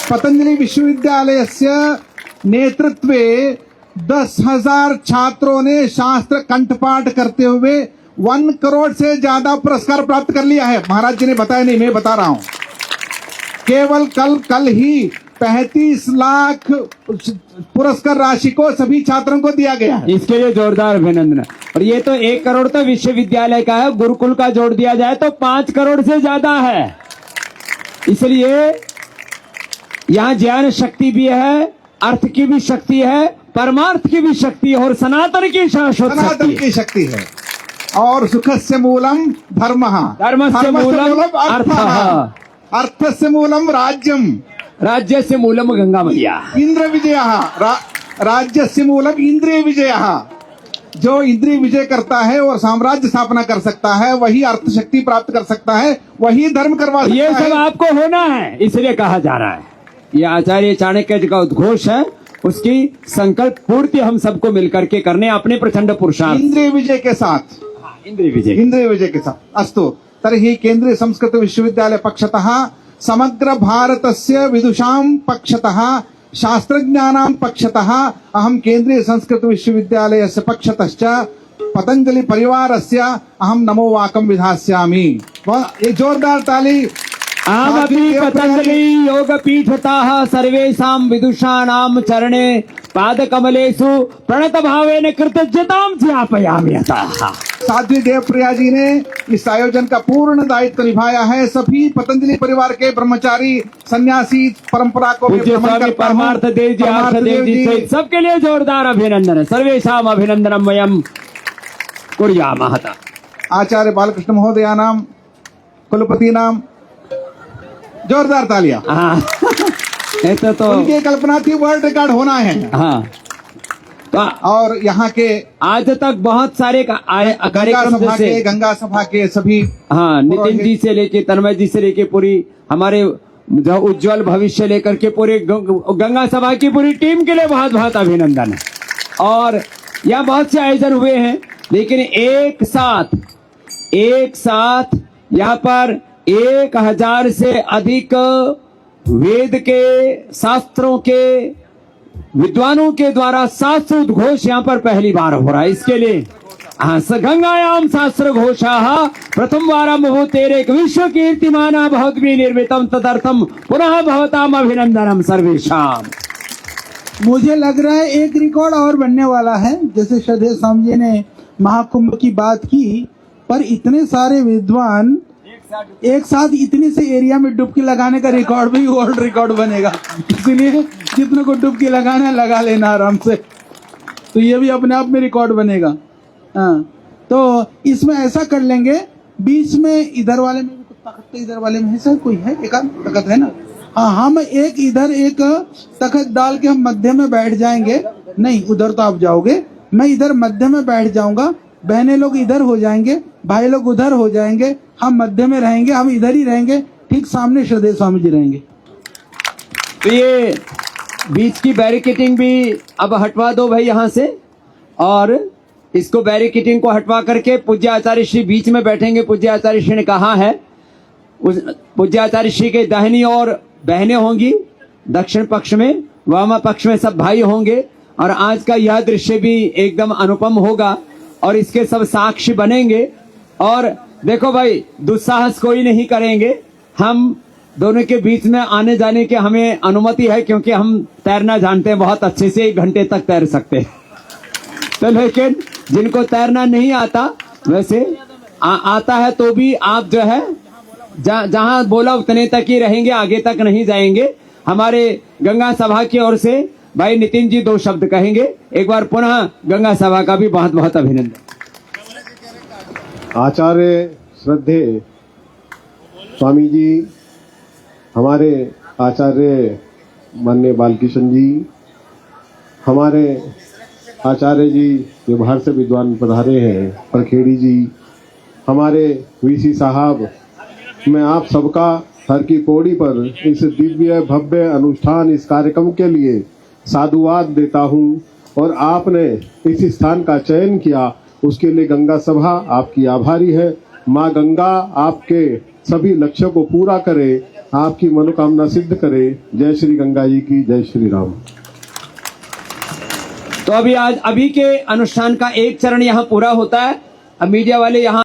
पतंजलि विश्वविद्यालयस्य नेतृत्वे 10,000 छात्रों ने शास्त्र कंठपाठ करते हुए 1 करोड़ से ज्यादा पुरस्कार प्राप्त कर लिया है। महाराज जी ने बताया नहीं, मैं बता रहा हूं। केवल कल ही 35 लाख पुरस्कार राशि को सभी छात्रों को दिया गया है। इसके लिए जोरदार अभिनंदन। और ये तो 1 करोड़ तो विश्वविद्यालय का है, गुरुकुल का जोड़ दिया जाए तो 5 करोड़ से ज्यादा है। इसलिए यहाँ ज्ञान शक्ति भी है, अर्थ की भी शक्ति है, परमार्थ की भी शक्ति है और सनातन की शाश्वत सनातन की शक्ति है। और सुखस्य मूलम धर्मः, धर्मस्य मूलम अर्थः, अर्थस्य मूलम राज्यम, राज्यस्य मूलम गंगा मैया, इंद्र विजयः, राज्यस्य मूलम इंद्रिय विजयः। जो इंद्रिय विजय करता है और साम्राज्य स्थापना कर सकता है, वही अर्थ शक्ति प्राप्त कर सकता है, वही धर्म करवा सकता है। ये सब आपको होना है, इसलिए कहा जा रहा है। ये आचार्य चाणक्य जी का उद्घोष है, उसकी संकल्प पूर्ति हम सबको मिलकर के करने अपने प्रचंड पुरुषार्थ इंद्रिय विजय के साथ, इंद्रिय विजय के साथ। अस्तु तर्हि केन्द्रीय संस्कृत विश्वविद्यालय पक्षतः समग्र भारतस्य विदुषां पक्षतः शास्त्रज्ञानां पक्षतः अहं केन्द्रीय संस्कृत विश्वविद्यालयस्य पक्षतश्च पतंजलि परिवारस्य अहं नमो वाकं विधास्यामि। ये जोरदार ताली। आमपि पतंजलि योगपीठतः सर्वेषां विदुषाणां चरणे पादकमलेषु प्रणत भावेन कृतज्ञतां ज्ञापयामि। साध्वी देवप्रिया जी ने इस आयोजन का पूर्ण दायित्व निभाया है। सभी पतंजलि परिवार के ब्रह्मचारी सन्यासी परंपरा को पूज्य स्वामी परमार्थ देव जी, आर्षदेव जी सहित सबके लिए जोरदार अभिनंदन है। सर्वेषां अभिनंदनम वयं कुर्यामः। आचार्य बालकृष्ण महोदयानां कुलपतीनां जोरदार तालियां। ऐसा तो उनकी कल्पना थी वर्ल्ड रिकॉर्ड होना है। हाँ, तो और यहाँ के आज तक बहुत सारे कार्यक्रम जैसे गंगा सभा के सभी, हाँ, नितिन जी से लेके तन्मय जी से लेके पूरी हमारे जो उज्जवल भविष्य लेकर के पूरी गंगा सभा की पूरी टीम के लिए बहुत बहुत अभिनंदन है। और यहाँ बहुत से आयोजन हुए हैं, लेकिन एक साथ यहाँ पर 1,000 से अधिक वेद के शास्त्रों के विद्वानों के द्वारा शास्त्र उद्घोष यहाँ पर पहली बार हो रहा है। इसके लिए गंगायाम शास्त्र घोषाः प्रथम वारम हो तेरे विश्व कीर्तिमाना भवद्भिः निर्मितम तदर्थम पुनः भवताम अभिनंदनम सर्वेषाम। मुझे लग रहा है एक रिकॉर्ड और बनने वाला है। जैसे श्रद्धेय स्वामी जी ने महाकुंभ की बात की, पर इतने सारे विद्वान एक साथ इतने से एरिया में डुबकी लगाने का रिकॉर्ड भी वर्ल्ड रिकॉर्ड बनेगा। इसलिए जितने को डुबकी लगाना है लगा लेना आराम से, तो ये भी अपने आप में रिकॉर्ड बनेगा। हाँ, तो इसमें ऐसा कर लेंगे, बीच में इधर वाले में भी तख्त, तो इधर वाले में है सर कोई है, एक तख्त है ना? हाँ, हम एक इधर एक तख्त डाल के हम मध्य में बैठ जाएंगे। नहीं, उधर तो आप जाओगे, मैं इधर मध्य में बैठ जाऊंगा, बहनें लोग इधर हो जाएंगे, भाई लोग उधर हो जाएंगे, हम मध्य में रहेंगे, हम इधर ही रहेंगे, ठीक सामने श्रद्धेय स्वामी जी रहेंगे। तो ये बीच की बैरिकेटिंग भी अब हटवा दो भाई यहाँ से, और इसको बैरिकेटिंग को हटवा करके पूज्य आचार्य श्री बीच में बैठेंगे। पूज्य आचार्य श्री ने कहा है, उस पूज्य आचार्य श्री के दाहिनी ओर बहनें होंगी, दक्षिण पक्ष में, वाम पक्ष में सब भाई होंगे। और आज का यह दृश्य भी एकदम अनुपम होगा और इसके सब साक्षी बनेंगे। और देखो भाई, दुस्साहस कोई नहीं करेंगे, हम दोनों के बीच में आने जाने की हमें अनुमति है, क्योंकि हम तैरना जानते हैं बहुत अच्छे से, 1 घंटे तक तैर सकते हैं। तो लेकिन जिनको तैरना नहीं आता, वैसे आता है तो भी आप जो है जहां बोला उतने तक ही रहेंगे, आगे तक नहीं जाएंगे। हमारे गंगा सभा की ओर से भाई नितिन जी 2 शब्द कहेंगे। एक बार पुनः गंगा सभा का भी बहुत बहुत अभिनंदन। आचार्य श्रद्धेय स्वामी जी, हमारे आचार्य माननीय बालकिशन जी, हमारे आचार्य जी जो बाहर से विद्वान पधारे हैं, परखेड़ी जी, हमारे वीसी साहब, मैं आप सबका हर की पौड़ी पर इस दिव्य भव्य अनुष्ठान, इस कार्यक्रम के लिए साधुवाद देता हूं। और आपने इस स्थान का चयन किया, उसके लिए गंगा सभा आपकी आभारी है। माँ गंगा आपके सभी लक्ष्यों को पूरा करे, आपकी मनोकामना सिद्ध करे। जय श्री गंगा जी की, जय श्री राम। तो अभी के अनुष्ठान का एक चरण यहाँ पूरा होता है। अब मीडिया वाले यहाँ